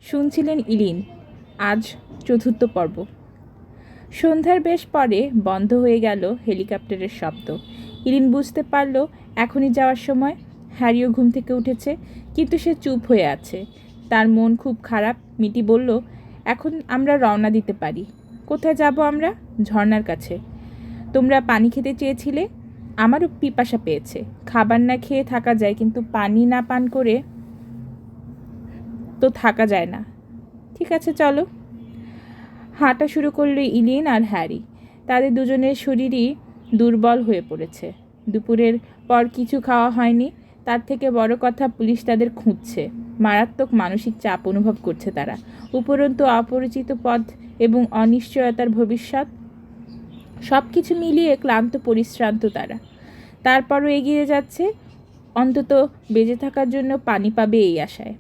শুনছিলেন ইলিন। আজ চতুর্থ পর্ব। সন্ধ্যার বেশ পরে বন্ধ হয়ে গেল হেলিকপ্টারের শব্দ। ইলিন বুঝতে পারল এখনই যাওয়ার সময়। হ্যারিও ঘুম থেকে উঠেছে, কিন্তু সে চুপ হয়ে আছে। তার মন খুব খারাপ। মিটি বলল, এখন আমরা রওনা দিতে পারি। কোথায় যাব আমরা? ঝর্ণার কাছে। তোমরা পানি খেতে চেয়েছিলে, আমারও পিপাসা পেয়েছে। খাবার না খেয়ে থাকা যায়, কিন্তু পানি না পান করে তো থাকা যায় না। ঠিক আছে, চলো। হাঁটা শুরু করলো ইলিন আর হ্যারি। তাদের দুজনের শরীরই দুর্বল হয়ে পড়েছে। দুপুরের পর কিছু খাওয়া হয়নি। তার থেকে বড় কথা, পুলিশ তাদের খুঁজছে। মারাত্মক মানসিক চাপ অনুভব করছে তারা। উপরন্তু অপরিচিত পথ এবং অনিশ্চয়তার ভবিষ্যৎ, সব কিছু মিলিয়ে ক্লান্ত পরিশ্রান্ত তারা। তারপরও এগিয়ে যাচ্ছে, অন্তত বেঁচে থাকার জন্য পানি পাবে এই আশায়।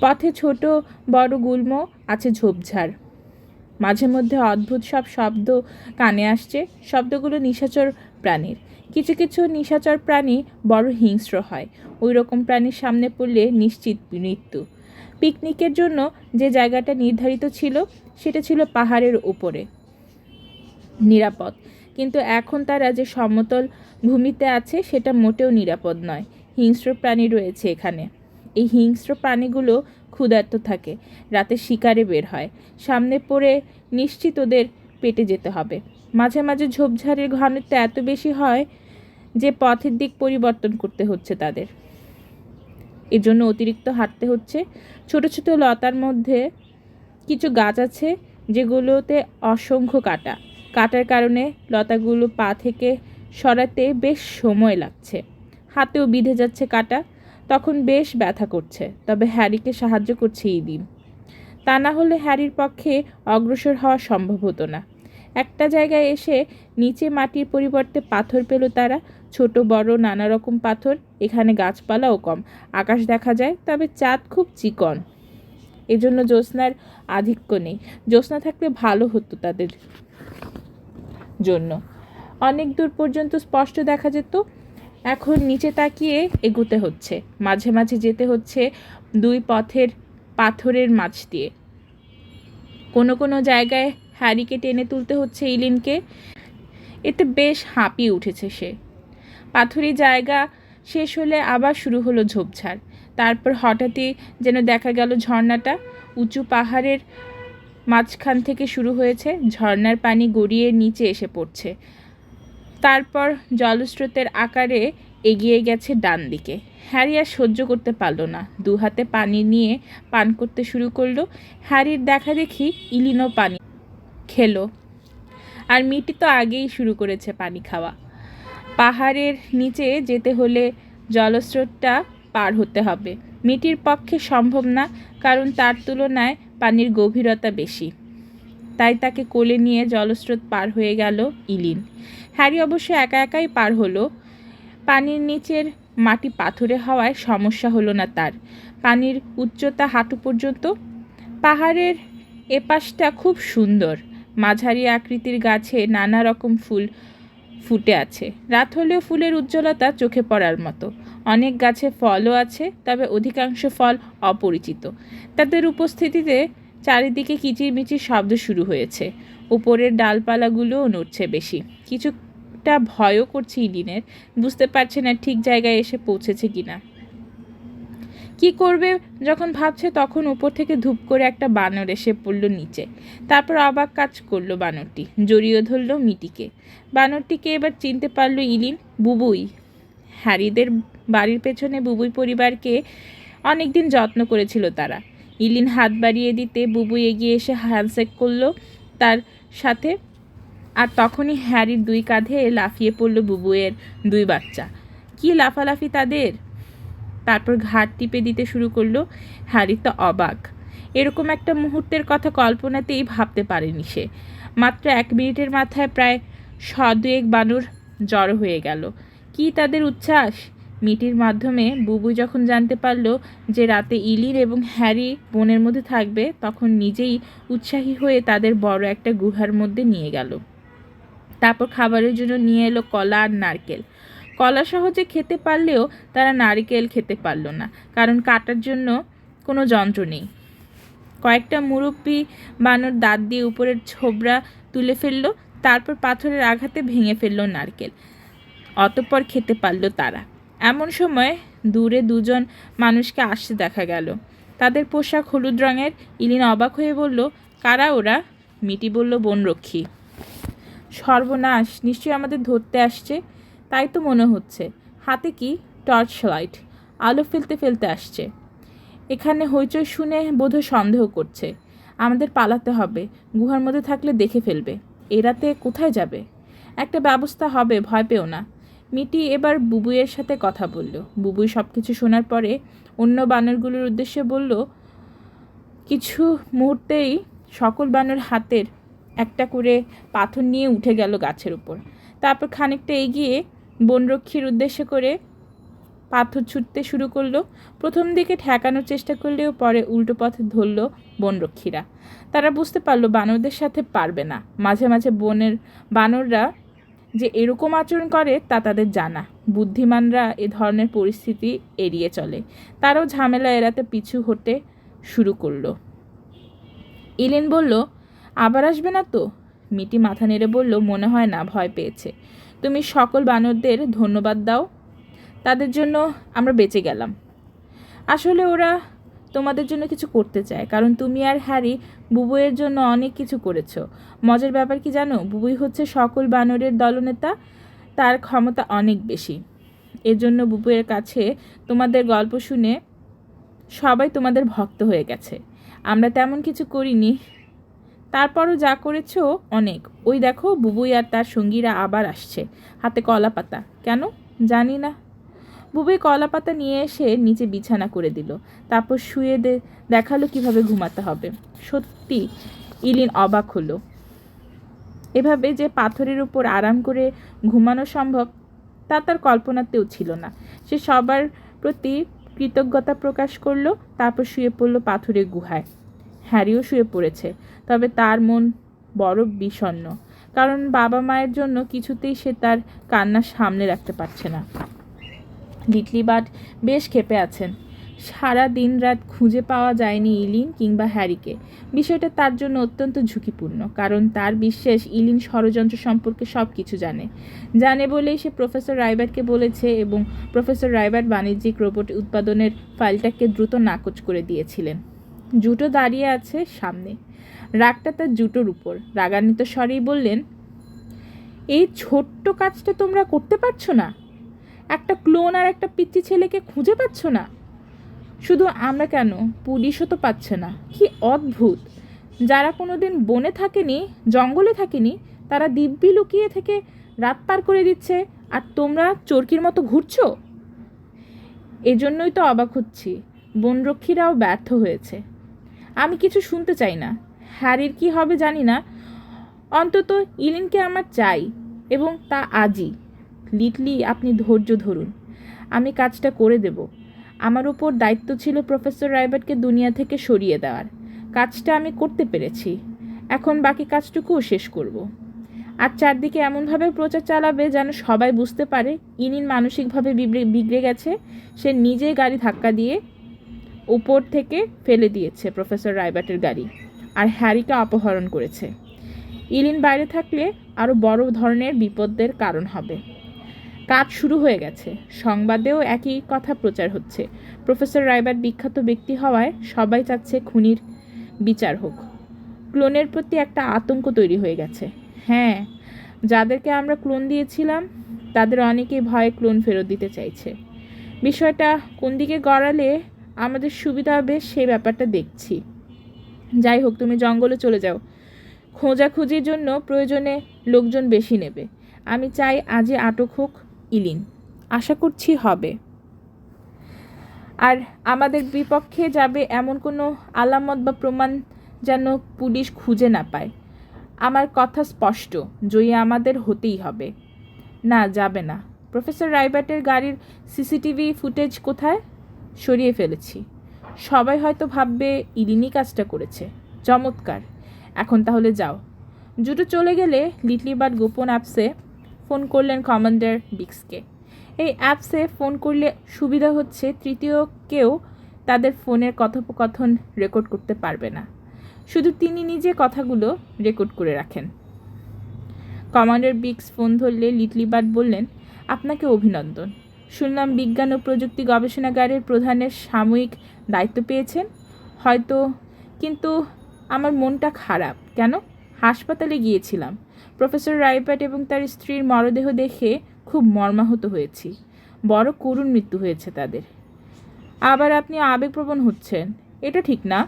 পথে ছোট বড় গুল্ম আছে, ঝোপঝাড়। মাঝে মধ্যে অদ্ভুত সব শব্দ কানে আসছে। শব্দগুলো নিশাচর প্রাণীর। কিছু কিছু নিশাচর প্রাণী বড় হিংস্র হয়। ওই রকম প্রাণীর সামনে পড়লে নিশ্চিত মৃত্যু। পিকনিকের জন্য যে জায়গাটা নির্ধারিত ছিল সেটা ছিল পাহাড়ের উপরে, নিরাপদ। কিন্তু এখন তারা যে সমতল ভূমিতে আছে সেটা মোটেও নিরাপদ নয়। হিংস্র প্রাণী রয়েছে এখানে। এই হিংস্র প্রাণীগুলো ক্ষুধার্ত থাকে, রাতে শিকারে বের হয়। সামনে পড়ে নিশ্চিত ওদের পেটে যেতে হবে। মাঝে মাঝে ঝোপঝাড়ের ঘনত্ব এত বেশি হয় যে পথের দিক পরিবর্তন করতে হচ্ছে তাদের। এজন্য অতিরিক্ত হাঁটতে হচ্ছে। ছোট ছোট লতার মধ্যে কিছু গাছ আছে যেগুলোতে অসংখ্য কাঁটা। কাটার কারণে লতাগুলো পা থেকে সরাতে বেশ সময় লাগছে। হাতেও বিঁধে যাচ্ছে কাঁটা। তখন বেশ ব্যথা করছে। তবে হ্যারিকে সাহায্য করছে ইলিন। তা না হলে হ্যারির পক্ষে অগ্রসর হওয়া সম্ভব হতো না। একটা জায়গায় এসে নিচে মাটির পরিবর্তে পাথর পেল তারা। ছোট বড় নানা রকম পাথর। এখানে গাছপালাও কম। আকাশ দেখা যায়, তবে চাঁদ খুব চিকন। এজন্য জ্যোৎস্নার আধিক্য নেই। জ্যোৎস্না থাকলে ভালো হতো তাদের জন্য। অনেক দূর পর্যন্ত স্পষ্ট দেখা যেত। এখন নিচে তাকিয়ে এগুতে হচ্ছে। মাঝে মাঝে যেতে হচ্ছে দুই পথের পাথরের মাঝ দিয়ে। কোনো কোনো জায়গায় হ্যারিকে টেনে তুলতে হচ্ছে ইলিনকে। এতে বেশ হাঁপিয়ে উঠেছে সে। পাথুরি জায়গা শেষ হলে আবার শুরু হলো ঝোপঝাড়। তারপর হঠাৎই যেন দেখা গেল ঝর্ণাটা উঁচু পাহাড়ের মাঝখান থেকে শুরু হয়েছে। ঝর্ণার পানি গড়িয়ে নিচে এসে পড়ছে। তারপর জলস্রোতের আকারে এগিয়ে গেছে ডান দিকে। হ্যারি আর সহ্য করতে পারল না। দু হাতে পানি নিয়ে পান করতে শুরু করলো। হ্যারির দেখা দেখি ইলিনও পানি খেলো। আর মিটি তো আগেই শুরু করেছে পানি খাওয়া। পাহাড়ের নিচে যেতে হলে জলস্রোতটা পার হতে হবে। মিটির পক্ষে সম্ভব না, কারণ তার তুলনায় পানির গভীরতা বেশি। তাই তাকে কোলে নিয়ে জলস্রোত পার হয়ে গেল ইলিন। হ্যারি অবশ্য একা একাই পার হলো। পানির নিচের মাটি পাথুরে হওয়ায় সমস্যা হলো না তার। পানির উচ্চতা হাঁটু পর্যন্ত। পাহাড়ের এপাশটা খুব সুন্দর। মাঝারি আকৃতির গাছে নানা রকম ফুল ফুটে আছে। রাত হলেও ফুলের উজ্জ্বলতা চোখে পড়ার মতো। অনেক গাছে ফলও আছে, তবে অধিকাংশ ফল অপরিচিত। তাদের উপস্থিতিতে চারিদিকে কিচিরমিচির শব্দ শুরু হয়েছে। উপরের ডালপালাগুলোও নড়ছে বেশি। কিছুটা ভয়ও করছে ইলিনের। বুঝতে পারছে না ঠিক জায়গায় এসে পৌঁছেছে কিনা। কি করবে যখন ভাবছে, তখন উপর থেকে ধূপ করে একটা বানর এসে পড়ল নিচে। তারপর অবাক কাজ করলো বানরটি। জড়িয়ে ধরল মিটিকে। বানরটিকে এবার চিনতে পারল ইলিন। বুবুই। হ্যারিদের বাড়ির পেছনে বুবুই পরিবারকে অনেকদিন যত্ন করেছিল তারা। ইলিন হাত বাড়িয়ে দিতে বুবুই এগিয়ে এসে হ্যান্ডশেক করলো তার সাথে। আর তখনই হ্যারির দুই কাঁধে লাফিয়ে পড়ল বুবুইয়ের দুই বাচ্চা। কি লাফালাফি তাদের! তারপর ঘাট টিপে দিতে শুরু করলো। হ্যারি তো অবাক। এরকম একটা মুহূর্তের কথা কল্পনাতেই ভাবতে পারেনি সে। মাত্র 1 মিনিটের মাথায় প্রায় 100-2 বানর জড়ো হয়ে গেল। কি তাদের উচ্ছ্বাস! মিটির মাধ্যমে বুবুই যখন জানতে পারল যে রাতে ইলিন এবং হ্যারি বনের মধ্যে থাকবে, তখন নিজেই উৎসাহী হয়ে তাদের বড় একটা গুহার মধ্যে নিয়ে গেল। তারপর খাবারের জন্য নিয়ে এলো কলা আর নারকেল। কলা সহজে খেতে পারলেও তারা নারকেল খেতে পারল না, কারণ কাটার জন্য কোনো যন্ত্র নেই। কয়েকটা মুরব্বি বানর দাঁত দিয়ে উপরের ছোবড়া তুলে ফেললো, তারপর পাথরের আঘাতে ভেঙে ফেললো নারকেল। অতঃপর খেতে পারল তারা। এমন সময় দূরে দুজন মানুষকে আসতে দেখা গেল। তাদের পোশাক হলুদ রঙের। ইলিন অবাক হয়ে বলল, কারা ওরা? মিটি বলল, বনরক্ষী। সর্বনাশ, নিশ্চয়ই আমাদের ধরতে আসছে। তাই তো মনে হচ্ছে। হাতে কি? Torch light. আলো ফেলতে ফেলতে আসছে। এখানে হইচই শুনে বোধহয় সন্দেহ করছে। আমাদের পালাতে হবে। গুহার মধ্যে থাকলে দেখে ফেলবে। এ রাতে কোথায় যাবে? একটা ব্যবস্থা হবে, ভয় পেও না। মিটি এবার বুবুইয়ের সাথে কথা বলল। বুবুই সব কিছু শোনার পরে অন্য বানরগুলোর উদ্দেশ্যে বলল, কিছু মুহূর্তেই সকল বানর হাতের একটা করে পাথর নিয়ে উঠে গেল গাছের উপর। তারপর খানিকটা এগিয়ে বনরক্ষীর উদ্দেশ্যে করে পাথর ছুটতে শুরু করলো। প্রথম দিকে ঠেকানোর চেষ্টা করলেও পরে উল্টো পথে ধরল বনরক্ষীরা। তারা বুঝতে পারলো বানরদের সাথে পারবে না। মাঝে মাঝে বানররা যে এরকম আচরণ করে তা তাদের জানা। বুদ্ধিমানরা এ ধরনের পরিস্থিতি এড়িয়ে চলে। তারাও ঝামেলা এড়াতে পিছু হতে শুরু করলো। ইলিন বলল, আবার আসবে না তো? মিটি মাথা নেড়ে বলল, মনে হয় না, ভয় পেয়েছে। তুমি সকল বানরদের ধন্যবাদ দাও। তাদের জন্য আমরা বেঁচে গেলাম। আসলে ওরা তোমাদের জন্য কিছু করতে চায়, কারণ তুমি আর হ্যারি বুবুইয়ের জন্য অনেক কিছু করেছো। মজার ব্যাপার কি জানো? বুবুই হচ্ছে সকল বানরের দলনেতা। তার ক্ষমতা অনেক বেশি। এজন্য বুবুইয়ের কাছে তোমাদের গল্প শুনে সবাই তোমাদের ভক্ত হয়ে গেছে। আমরা তেমন কিছু করিনি, তারপরও যা করেছো অনেক। ওই দেখো, বুবুই আর তার সঙ্গীরা আবার আসছে, হাতে কলা পাতা। কেন জানি না। বুবুই কলা পাতা নিয়ে এসে নিচে বিছানা করে দিল। তারপর শুয়ে দেখালো কিভাবে ঘুমাতে হবে। সত্যি ইলিন অবাক হলো। এভাবে যে পাথরের উপর আরাম করে ঘুমানো সম্ভব তা তার কল্পনাতেও ছিল না। সে সবার প্রতি কৃতজ্ঞতা প্রকাশ করলো। তারপর শুয়ে পড়ল পাথরের গুহায়। হ্যারিও শুয়ে পড়েছে, তবে তার মন বড় বিষণ্ণ, কারণ বাবা মায়ের জন্য কিছুতেই সে তার কান্না সামলে রাখতে পারছে না। লিটলি বাট বেশ ক্ষেপে আছেন। সারা দিন রাত খুঁজে পাওয়া যায়নি ইলিন কিংবা হ্যারিকে। বিষয়টা তার জন্য অত্যন্ত ঝুঁকিপূর্ণ, কারণ তার বিশ্বাস ইলিন ষড়যন্ত্র সম্পর্কে সব কিছু জানে বলেই সে প্রফেসর রাইবার্টকে বলেছে, এবং প্রফেসর রাইবার্ট বাণিজ্যিক রোবট উৎপাদনের ফাইলটাকে দ্রুত নাকচ করে দিয়েছিলেন। জুটো দাঁড়িয়ে আছে সামনে, রাগটা তার জুটোর উপর। রাগান্বিত স্বরেই বললেন, এই ছোট্ট কাজটা তোমরা করতে পারছো না? একটা ক্লোন আর একটা পিচ্চি ছেলেকে খুঁজে পাচ্ছ না? শুধু আমরা কেন, পুলিশও তো পাচ্ছে না। কি অদ্ভুত! যারা কোনোদিন বনে থাকেনি, জঙ্গলে থাকেনি, তারা দিব্যি লুকিয়ে থেকে রাত পার করে দিচ্ছে, আর তোমরা চোরকির মতো ঘুরছো। এজন্যই তো অবাক হচ্ছি, বনরক্ষীরাও ব্যর্থ হয়েছে। আমি কিছু শুনতে চাই না। হ্যারির কি হবে জানি না, অন্তত ইলিনকে আমার চাই, এবং তা আজই। লিটলি, আপনি ধৈর্য ধরুন, আমি কাজটা করে দেব। আমার উপর দায়িত্ব ছিল প্রফেসর রাইবার্টকে দুনিয়া থেকে সরিয়ে দেওয়ার। কাজটা আমি করতে পেরেছি, এখন বাকি কাজটুকুও শেষ করব। আর চারদিকে এমনভাবে প্রচার চালাবে যেন সবাই বুঝতে পারে ইলিন মানসিকভাবে বিগড়ে গেছে। সে নিজেই গাড়ি ধাক্কা দিয়ে উপর থেকে ফেলে দিয়েছে প্রফেসর রাইবার্টের গাড়ি, আর হ্যারিকে অপহরণ করেছে। ইলিন বাইরে থাকলে আরও বড় ধরনের বিপদের কারণ হবে। কাজ শুরু হয়ে গেছে। সংবাদেও একই কথা প্রচার হচ্ছে। প্রফেসর রাইবার্ট বিখ্যাত ব্যক্তি হওয়ায় সবাই চাচ্ছে খুনির বিচার হোক। ক্লোনের প্রতি একটা আতঙ্ক তৈরি হয়ে গেছে। হ্যাঁ, যাদেরকে আমরা ক্লোন দিয়েছিলাম তাদের অনেকেই ভয়ে ক্লোন ফেরত দিতে চাইছে। বিষয়টা কোন দিকে গড়ালে আমাদের সুবিধা হবে সেই ব্যাপারটা দেখছি। যাই হোক, তুমি জঙ্গলে চলে যাও। খোঁজাখুঁজির জন্য প্রয়োজনে লোকজন বেশি নেবে। আমি চাই আজই আটক হোক ইলিন। আশা করছি হবে। আর আমাদের বিপক্ষে যাবে এমন কোনো আলামত বা প্রমাণ যেন পুলিশ খুঁজে না পায়। আমার কথা স্পষ্ট, জয়ী আমাদের হতেই হবে। না, যাবে না। প্রফেসর রাইবার্টের গাড়ির সিসিটিভি ফুটেজ কোথায়? সরিয়ে ফেলেছি। সবাই হয়তো ভাববে ইলিনই কাজটা করেছে। চমৎকার। এখন তাহলে যাও। জুটো চলে গেলে লিটলি বাট গোপন অ্যাপসে ফোন করলেন কমান্ডার বিক্সকে। এই অ্যাপসে ফোন করলে সুবিধা হচ্ছে তৃতীয় কেউ তাদের ফোনের কথোপকথন রেকর্ড করতে পারবে না, শুধু তিনি নিজে কথাগুলো রেকর্ড করে রাখেন। কমান্ডার বিক্স ফোন ধরলে লিটলি বার্ড বললেন, আপনাকে অভিনন্দন। শুনলাম বিজ্ঞান ও প্রযুক্তি গবেষণাগারের প্রধানের সাময়িক দায়িত্ব পেয়েছেন। হয়তো, কিন্তু আমার মনটা খারাপ। কেন? হাসপাতালে গিয়েছিলাম। প্রফেসর রাইবার্ট এবং তার স্ত্রীর মরদেহ দেখে খুব মর্মাহত হয়েছি। বড় করুণ মৃত্যু হয়েছে তাদের। আবার আপনি আবেগপ্রবণ হচ্ছেন, এটা ঠিক না।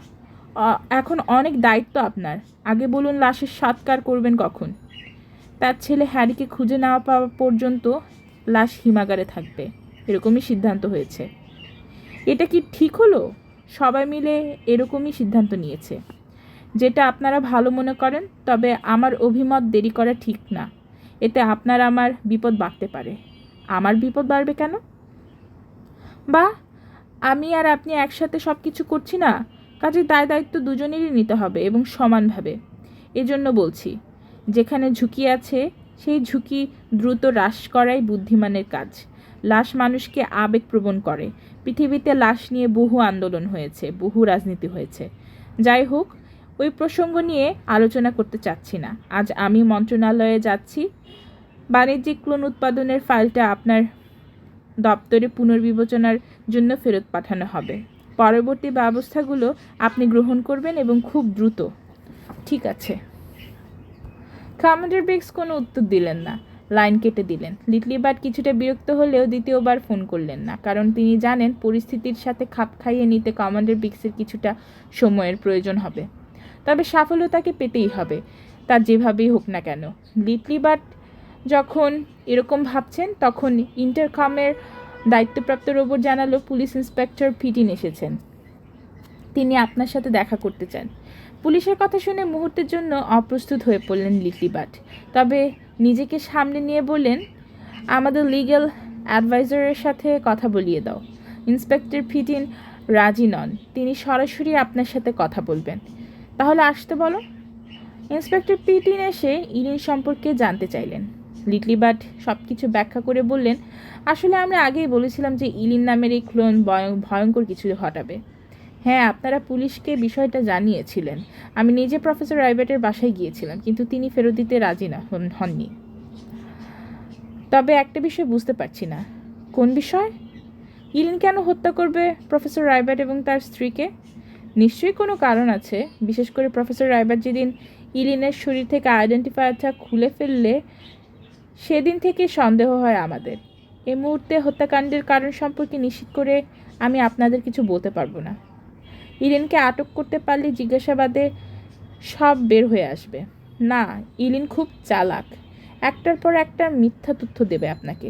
এখন অনেক দায়িত্ব আপনার। আগে বলুন, লাশের সৎকার করবেন কখন? তার ছেলে হ্যারিকে খুঁজে না পাওয়া পর্যন্ত লাশ হিমাগারে থাকবে, এরকমই সিদ্ধান্ত হয়েছে। এটা কি ঠিক হলো? সবাই মিলে এরকমই সিদ্ধান্ত নিয়েছে। যেটা আপনারা ভালো মনে করেন, তবে আমার অভিমত দেরি করা ঠিক না। এতে আপনার আমার বিপদ বাড়তে পারে। আমার বিপদ বাড়বে কেন? বা আমি আর আপনি একসাথে সব কিছু করছি না, কাজে দায়িত্ব দুজনেরই নিতে হবে এবং সমানভাবে। এজন্য বলছি, যেখানে ঝুঁকি আছে সেই ঝুঁকি দ্রুত হ্রাস করাই বুদ্ধিমানের কাজ। লাশ মানুষকে আবেগপ্রবণ করে। পৃথিবীতে লাশ নিয়ে বহু আন্দোলন হয়েছে, বহু রাজনীতি হয়েছে। যাই হোক, ওই প্রসঙ্গ নিয়ে আলোচনা করতে চাচ্ছি না। আজ আমি মন্ত্রণালয়ে যাচ্ছি। বাণিজ্যিক ক্লোন উৎপাদনের ফাইলটা আপনার দপ্তরে পুনর্বিবেচনার জন্য ফেরত পাঠানো হবে। পরবর্তী ব্যবস্থাগুলো আপনি গ্রহণ করবেন এবং খুব দ্রুত। ঠিক আছে। কমান্ডার বিক্স কোনো উত্তর দিলেন না, লাইন কেটে দিলেন। লিটলি বার্ড কিছুটা বিরক্ত হলেও দ্বিতীয়বার ফোন করলেন না, কারণ তিনি জানেন পরিস্থিতির সাথে খাপ খাইয়ে নিতে কমান্ডার বিক্সের কিছুটা সময়ের প্রয়োজন হবে। তবে সাফল্য তাকে পেতেই হবে, তা যেভাবেই হোক না কেন। লিটলি বার্ড যখন এরকম ভাবছেন, তখন ইন্টারকমের দায়িত্বপ্রাপ্ত রোবট জানালো, পুলিশ ইন্সপেক্টর পিটিন এসেছেন। তিনি আপনার সাথে দেখা করতে চান। পুলিশের কথা শুনে মুহূর্তের জন্য অপ্রস্তুত হয়ে পড়লেন লিটলি বার্ড, তবে নিজেকে সামনে নিয়ে বললেন, আমাদের লিগ্যাল অ্যাডভাইজারের সাথে কথা বলিয়ে দাও। ইন্সপেক্টর পিটিন রাজি নন, তিনি সরাসরি আপনার সাথে কথা বলবেন। তাহলে আসতে বলো। ইন্সপেক্টর পিটিন এসে ইলিন সম্পর্কে জানতে চাইলেন। লিটলি বার্ড সব কিছু ব্যাখ্যা করে বললেন, আসলে আমরা আগেই বলেছিলাম যে ইলিন নামের এই ক্লোন ভয়ঙ্কর কিছু ঘটাবে। হ্যাঁ, আপনারা পুলিশকে বিষয়টা জানিয়েছিলেন। আমি নিজে প্রফেসর রাইবার্টের বাসায় গিয়েছিলাম, কিন্তু তিনি ফেরত দিতে রাজি হননি। তবে একটা বিষয় বুঝতে পারছি না। কোন বিষয়? ইলিন কেন হত্যা করবে প্রফেসর রাইবার্ট এবং তার স্ত্রীকে? নিশ্চয়ই কোনো কারণ আছে, বিশেষ করে প্রফেসর রাইবার্ট যেদিন ইলিনের শরীর থেকে আইডেন্টিফায়ারটা খুলে ফেললে সেদিন থেকে সন্দেহ হয় আমাদের। এই মুহূর্তে হত্যাকাণ্ডের কারণ সম্পর্কে নিশ্চিত করে আমি আপনাদের কিছু বলতে পারবো না। ইলিনকে আটক করতে পারলে জিজ্ঞাসাবাদে সব বের হয়ে আসবে। না, ইলিন খুব চালাক। একটার পর একটা মিথ্যা তথ্য দেবে আপনাকে,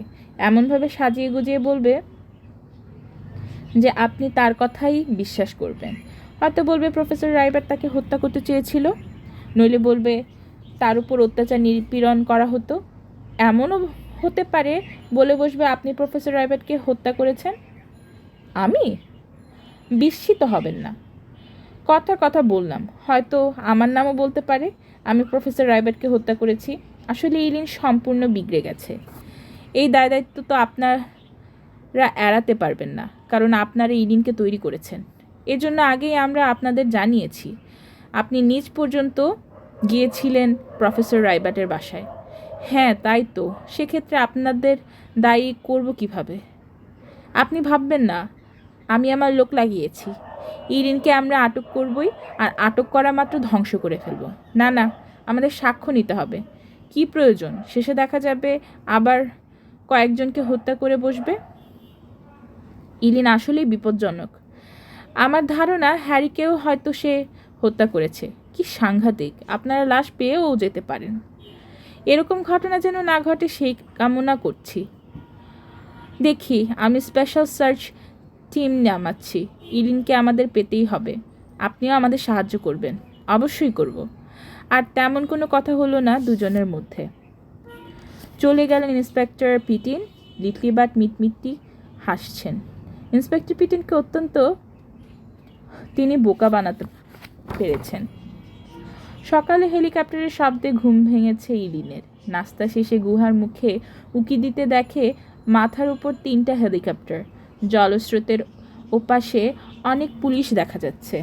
এমনভাবে সাজিয়ে গুজিয়ে বলবে যে আপনি তার কথাই বিশ্বাস করবেন। হয়তো বলবে প্রফেসর রাইবার্ট তাকে হত্যা করতে চেয়েছিল, নইলে বলবে তার উপর অত্যাচার নিপীড়ন করা হতো। এমনও হতে পারে বলে বসবে আপনি প্রফেসর রাইবার্টকে হত্যা করেছেন। আমি? বিস্মিত হবেন না, কথা বললাম। হয়তো আমার নামও বলতে পারে, আমি প্রফেসর রাইবার্টকে হত্যা করেছি। আসলে ইলিন সম্পূর্ণ বিগড়ে গেছে। এই দায়িত্ব তো আপনারা এড়াতে পারবেন না, কারণ আপনারা ইলিনকে তৈরি করেছেন। এজন্য আগেই আমরা আপনাদের জানিয়েছি। আপনি নিজ পর্যন্ত গিয়েছিলেন প্রফেসর রাইবার্টের বাসায়। হ্যাঁ, তাই তো। সেক্ষেত্রে আপনাদের দায়ী করব কিভাবে? আপনি ভাববেন না আমি আমার লোক লাগিয়েছি। ইরিনকে আমরা আটক করবই, আর আটক করা মাত্র ধ্বংস করে ফেলব। না না, আমাদের সাক্ষ্য নিতে হবে। কি প্রয়োজন? শেষে দেখা যাবে আবার কয়েকজনকে হত্যা করে বসবে। ইলিন আসলেই বিপজ্জনক। আমার ধারণা হ্যারিকেও হয়তো সে হত্যা করেছে। কি সাংঘাতিক! আপনারা লাশ পেয়েও যেতে পারেন। এরকম ঘটনা যেন না ঘটে সেই কামনা করছি। দেখি, আমি স্পেশাল সার্চ টিম নামাচ্ছি। ইলিনকে আমাদের পেতেই হবে। আপনিও আমাদের সাহায্য করবেন। অবশ্যই করব। আর তেমন কোনো কথা হলো না দুজনের মধ্যে। চলে গেলেন ইন্সপেক্টর পিটিন। লিটলি বার্ড মিটমিটি হাসছেন। ইন্সপেক্টর পিটিনকে অত্যন্ত তিনি বোকা বানাতে পেরেছেন। সকালে হেলিকপ্টারের শব্দে ঘুম ভেঙেছে ইলিনের। নাস্তা শেষে গুহার মুখে উকি দিতে দেখে মাথার উপর 3টা হেলিকপ্টার। জলস্রোতের ওপাশে অনেক পুলিশ দেখা যাচ্ছে।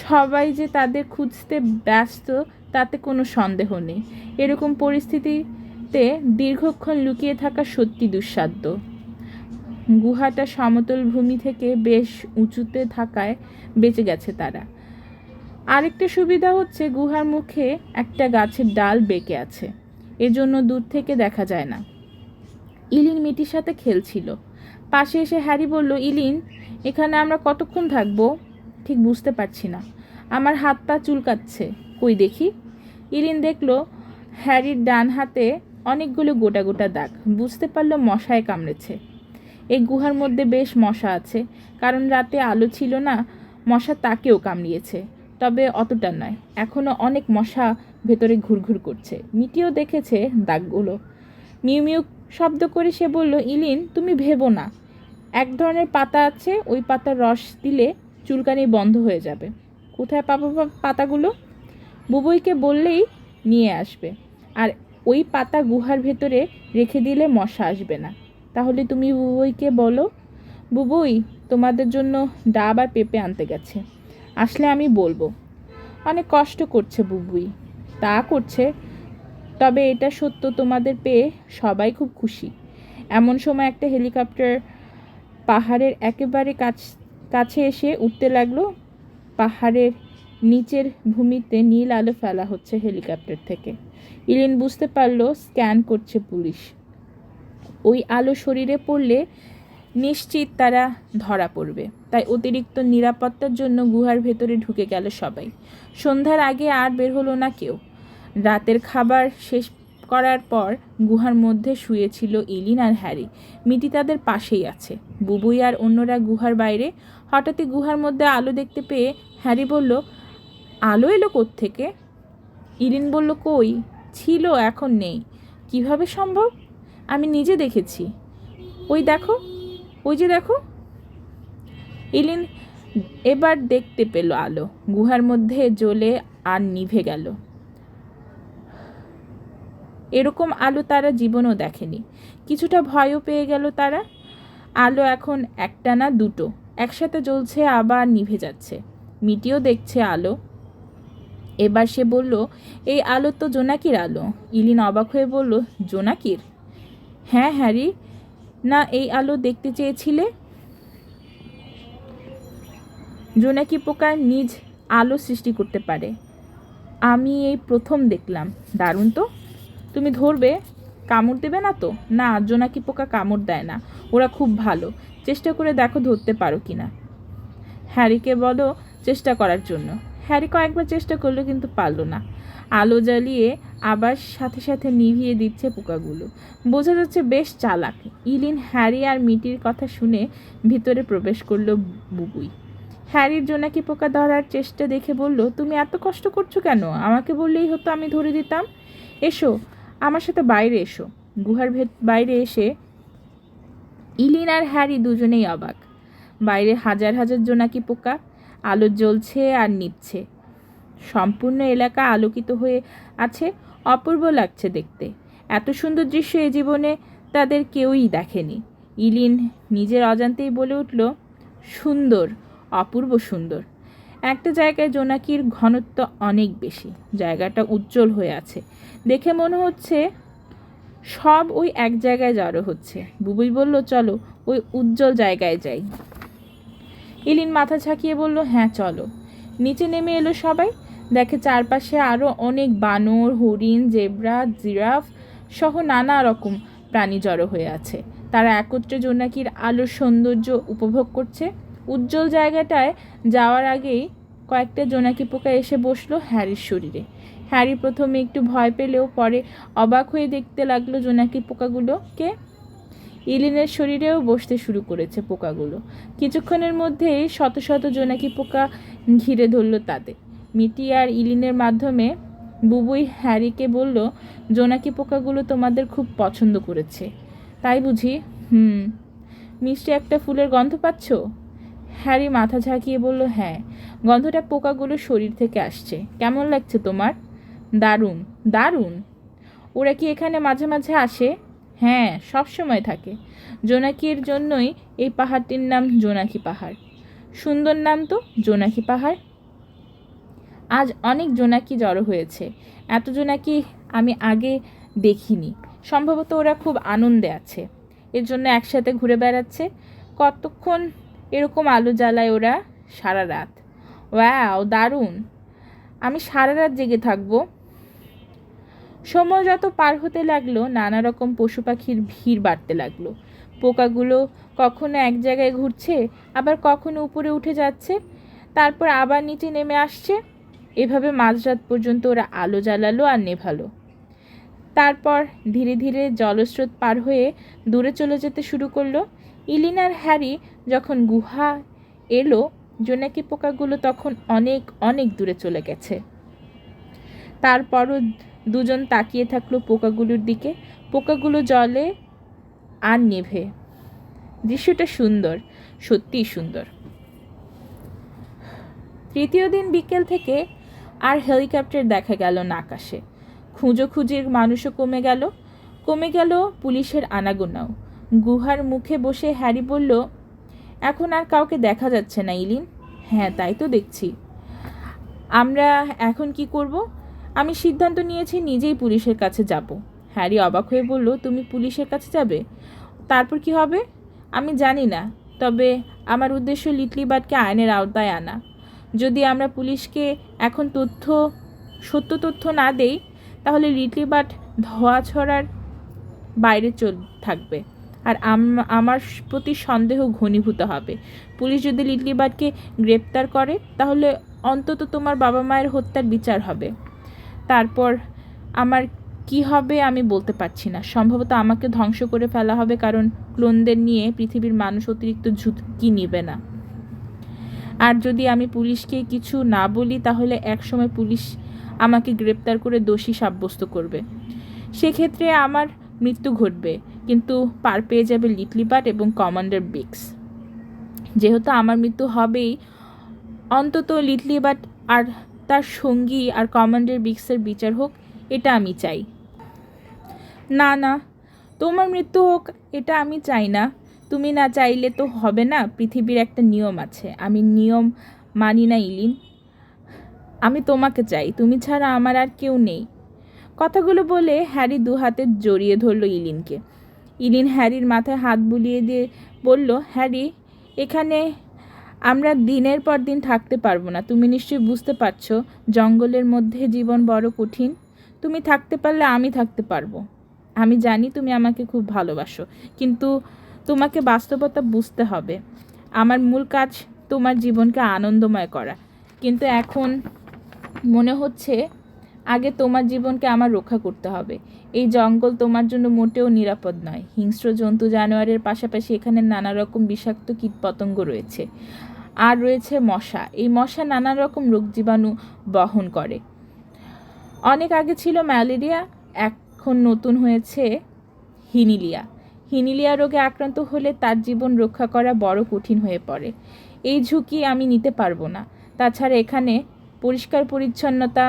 সবাই যে তাদের খুঁজতে ব্যস্ত তাতে কোনো সন্দেহ নেই। এরকম পরিস্থিতিতে দীর্ঘক্ষণ লুকিয়ে থাকা সত্যি দুঃসাধ্য। গুহাটা সমতল ভূমি থেকে বেশ উঁচুতে থাকায় বেঁচে গেছে তারা। আরেকটা সুবিধা হচ্ছে গুহার মুখে একটা গাছের ডাল বেঁকে আছে, এজন্য দূর থেকে দেখা যায় না। ইলিন মিটির সাথে খেলছিল। পাশে এসে হ্যারি বলল, ইলিন, এখানে আমরা কতক্ষণ থাকবো? ঠিক বুঝতে পারছি না, আমার হাত পা চুলকাচ্ছে। কই দেখি। ইলিন দেখলো হ্যারির ডান হাতে অনেকগুলো গোটা গোটা দাগ। বুঝতে পারলো মশায় কামড়েছে। এই গুহার মধ্যে বেশ মশা আছে, কারণ রাতে আলো ছিল না। মশা তাকেও কামড়িয়েছে, তবে অতটা নয়। এখনও অনেক মশা ভেতরে ঘুরঘুর করছে। মিটিও দেখেছে দাগগুলো। মিউ মিউ শব্দ করে সে বলল, ইলিন, তুমি ভেবো না, এক ধরনের পাতা আছে, ওই পাতার রস দিলে চুলকানি বন্ধ হয়ে যাবে। কোথায় পাবো পাতাগুলো? বুবুইকে বললেই নিয়ে আসবে, আর ওই পাতা গুহার ভেতরে রেখে দিলে মশা আসবে না। তাহলে তুমি বুবুইকে বলো। বুবুই তোমাদের জন্য ডাব আর পেঁপে আনতে গেছে, আসলে আমি বলবো। অনেক কষ্ট করছে বুবুই। তা করছে, তবে এটা সত্য, তোমাদের পেয়ে সবাই খুব খুশি। এমন সময় একটা হেলিকপ্টার পাহাড়ের একেবারে কাছে এসে উঠতে লাগলো। পাহাড়ের নিচের ভূমিতে নীল আলো ফেলা হচ্ছে হেলিকপ্টার থেকে। ইলিন বুঝতে পারলো স্ক্যান করছে পুলিশ। ওই আলো শরীরে পড়লে নিশ্চিত তারা ধরা পড়বে, তাই অতিরিক্ত নিরাপত্তার জন্য গুহার ভেতরে ঢুকে গেল সবাই। সন্ধ্যার আগে আর বের হলো না কেউ। রাতের খাবার শেষ করার পর গুহার মধ্যে শুয়েছিল ইলিন আর হ্যারি। মিটি তাদের পাশেই আছে। বুবুই আর অন্যরা গুহার বাইরে। হঠাৎই গুহার মধ্যে আলো দেখতে পেয়ে হ্যারি বলল, আলো এলো কোত্থেকে? ইলিন বলল, কই ছিল, এখন নেই। কিভাবে সম্ভব? আমি নিজে দেখেছি। ওই দেখো, ওই যে দেখো। ইলিন এবার দেখতে পেল আলো গুহার মধ্যে জ্বলে আর নিভে গেল। এরকম আলো তারা জীবনেও দেখেনি। কিছুটা ভয়ও পেয়ে গেল তারা। আলো এখন একটা না দুটো একসাথে জ্বলছে, আবার নিভে যাচ্ছে। মিটিও দেখছে আলো। এবার সে বলল, এই আলো তো জোনাকির আলো। ইলিন অবাক হয়ে বলল, জোনাকির? হ্যাঁ হ্যারি, না এই আলো দেখতে চেয়েছিলে? জোনাকি পোকা নিজ আলো সৃষ্টি করতে পারে, আমি এই প্রথম দেখলাম। দারুণ তো। তুমি ধরবে? কামড় দেবে না তো? না, জোনাকি পোকা কামড় দেয় না, ওরা খুব ভালো। চেষ্টা করে দেখো ধরতে পারো কি না। হ্যারিকে বলো চেষ্টা করার জন্য। হ্যারি কয়েকবার চেষ্টা করলো, কিন্তু পারল না। আলো জ্বালিয়ে আবার সাথে সাথে নিভিয়ে দিচ্ছে পোকাগুলো। বোঝা যাচ্ছে বেশ চালাক। ইলিন, হ্যারি আর মিটির কথা শুনে ভিতরে প্রবেশ করলো বুবুই। হ্যারির জোনাকি পোকা ধরার চেষ্টা দেখে বলল, তুমি এত কষ্ট করছো কেন? আমাকে বললেই হতো, আমি ধরে দিতাম। এসো আমার সাথে বাইরে এসো। গুহার বাইরে এসে ইলিন আর হ্যারি দুজনেই অবাক। বাইরে হাজার হাজার জোনাকি পোকা, আলো জ্বলছে আর নিভছে। সম্পূর্ণ এলাকা আলোকিত হয়ে আছে। অপূর্ব লাগছে দেখতে। এত সুন্দর দৃশ্য এ জীবনে তাদের কেউই দেখেনি। ইলিন নিজের অজান্তেই বলে উঠল, সুন্দর, অপূর্ব সুন্দর। একটা জায়গায় জোনাকির ঘনত্ব অনেক বেশি। জায়গাটা উজ্জ্বল হয়ে আছে। দেখে মনে হচ্ছে সব ওই এক জায়গায় জড়ো হচ্ছে। বুবুই বলল, চলো ওই উজ্জ্বল জায়গায় যাই। ইলিন মাথা ঝাঁকিয়ে বলল, হ্যাঁ চলো। নিচে নেমে এলো সবাই। দেখে চারপাশে আরও অনেক বানর, হরিণ, জেব্রা, জিরাফ সহ নানা রকম প্রাণী জড়ো হয়ে আছে। তারা একত্রে জোনাকির আলোর সৌন্দর্য উপভোগ করছে। উজ্জ্বল জায়গাটায় যাওয়ার আগেই কয়েকটা জোনাকি পোকা এসে বসলো হ্যারির শরীরে। হ্যারি প্রথমে একটু ভয় পেলেও পরে অবাক হয়ে দেখতে লাগলো জোনাকি পোকাগুলোকে। ইলিনের শরীরেও বসতে শুরু করেছে পোকাগুলো। কিছুক্ষণের মধ্যেই শত শত জোনাকি পোকা ঘিরে ধরল তাদের। মিটি আর ইলিনের মাধ্যমে বুবুই হ্যারিকে বলল, জোনাকি পোকাগুলো তোমাদের খুব পছন্দ করেছে, তাই বুঝি? মিষ্টি একটা ফুলের গন্ধ পাচ্ছ? হ্যারি মাথা ঝাঁকিয়ে বলল, হ্যাঁ, গন্ধটা পোকাগুলোর শরীর থেকে আসছে। কেমন লাগছে তোমার? দারুণ, দারুণ। ওরা কি এখানে মাঝে মাঝে আসে? হ্যাঁ, সব সময় থাকে। জোনাকির জন্যই এই পাহাড়টির নাম জোনাকি পাহাড়। সুন্দর নাম তো, জোনাকি পাহাড়। আজ অনেক জোনাকি জড়ো হয়েছে, এত জোনাকি আমি আগে দেখিনি। সম্ভবত ওরা খুব আনন্দে আছে, এর জন্য একসাথে ঘুরে বেড়াচ্ছে। কতক্ষণ এরকম আলো জ্বালায় ওরা? সারা রাত। ওয়াও, দারুণ! আমি সারা রাত জেগে থাকবো। সময় যত পার হতে লাগলো, নানা রকম পশু পাখির ভিড় বাড়তে লাগলো। পোকাগুলো কখনো এক জায়গায় ঘুরছে, আবার কখনো উপরে উঠে যাচ্ছে, তারপর আবার নিচে নেমে আসছে। এভাবে মাঝরাত পর্যন্ত ওরা আলো জ্বালালো আর নেভালো। তারপর ধীরে ধীরে জলস্রোত পার হয়ে দূরে চলে যেতে শুরু করলো। ইলিন আর হ্যারি যখন গুহা এলো, জোনাকি পোকাগুলো তখন অনেক অনেক দূরে চলে গেছে। তারপরও দুজন তাকিয়ে থাকলো পোকাগুলোর দিকে। পোকাগুলো জলে আর নেভে। দৃশ্যটা সুন্দর, সত্যিই সুন্দর। তৃতীয় দিন বিকেল থেকে আর হেলিকপ্টার দেখা গেল না আকাশে। খুঁজোখুঁজির মানুষও কমে গেল পুলিশের আনাগোনাও। গুহার মুখে বসে হ্যারি বলল, এখন আর কাউকে দেখা যাচ্ছে না ইলিন। হ্যাঁ, তাই তো দেখছি। আমরা এখন কি করব? আমি সিদ্ধান্ত নিয়েছি নিজেই পুলিশের কাছে যাব। হ্যারি অবাক হয়ে বলল, তুমি পুলিশের কাছে যাবে? তারপর কি হবে? আমি জানি না, তবে আমার উদ্দেশ্য লিটলি বাটকে আইনের আওতায় আনা। যদি আমরা পুলিশকে এখন সত্য তথ্য না দেই, তাহলে লিটলি বাট ধোয়া ছড়ার বাইরে থাকবে, আর আমার প্রতি সন্দেহ ঘনীভূত হবে। পুলিশ যদি লিটলি বাটকে গ্রেপ্তার করে, তাহলে অন্তত তোমার বাবা মায়ের হত্যার বিচার হবে। তারপর আমার কি হবে আমি বলতে পারছি না। সম্ভবত আমাকে ধ্বংস করে ফেলা হবে, কারণ ক্লোনদের নিয়ে পৃথিবীর মানুষ অতিরিক্ত ঝুঁকি নেবে না। আর যদি আমি পুলিশকে কিছু না বলি, তাহলে একসময় পুলিশ আমাকে গ্রেপ্তার করে দোষী সাব্যস্ত করবে। সেক্ষেত্রে আমার মৃত্যু ঘটবে, কিন্তু পার পেয়ে যাবে লিটলি বাট এবং কমান্ডার বিক্স। যেহেতু আমার মৃত্যু হবেই, অন্তত লিটলি বাট আর তার সঙ্গী আর কমান্ডার বিক্সের বিচার হোক, এটা আমি চাই। না না, তোমার মৃত্যু হোক এটা আমি চাই না। তুমি না চাইলে তো হবে না। পৃথিবীর একটা নিয়ম আছে, আমি নিয়ম মানি না ইলিন। আমি তোমাকে চাই, তুমি ছাড়া আমার আর কেউ নেই। কথাগুলো বলে হ্যারি দু হাতে জড়িয়ে ধরল ইলিনকে। ইলিন হ্যারির মাথায় হাত বুলিয়ে দিয়ে বলল, হ্যারি, এখানে আমরা দিনের পর দিন থাকতে পারবো না। তুমি নিশ্চয়ই বুঝতে পারছো, জঙ্গলের মধ্যে জীবন বড় কঠিন। তুমি থাকতে পারলে আমি থাকতে পারবো। আমি জানি তুমি আমাকে খুব ভালোবাসো, কিন্তু তোমাকে বাস্তবতা বুঝতে হবে। আমার মূল কাজ তোমার জীবনকে আনন্দময় করা, কিন্তু এখন মনে হচ্ছে আগে তোমার জীবনকে আমার রক্ষা করতে হবে। এই জঙ্গল তোমার জন্য মোটেও নিরাপদ নয়। হিংস্র জন্তু জানোয়ারের পাশাপাশি এখানে নানা রকম বিষাক্ত কীটপতঙ্গ রয়েছে, আর রয়েছে মশা। এই মশা নানা রকম রোগ জীবাণু বহন করে। অনেক আগে ছিল ম্যালেরিয়া, এখন নতুন হয়েছে হিনিলিয়া। হিনিলিয়া রোগে আক্রান্ত হলে তার জীবন রক্ষা করা বড় কঠিন হয়ে পড়ে। এই ঝুঁকি আমি নিতে পারবো না। তাছাড়া এখানে পরিষ্কার পরিচ্ছন্নতা,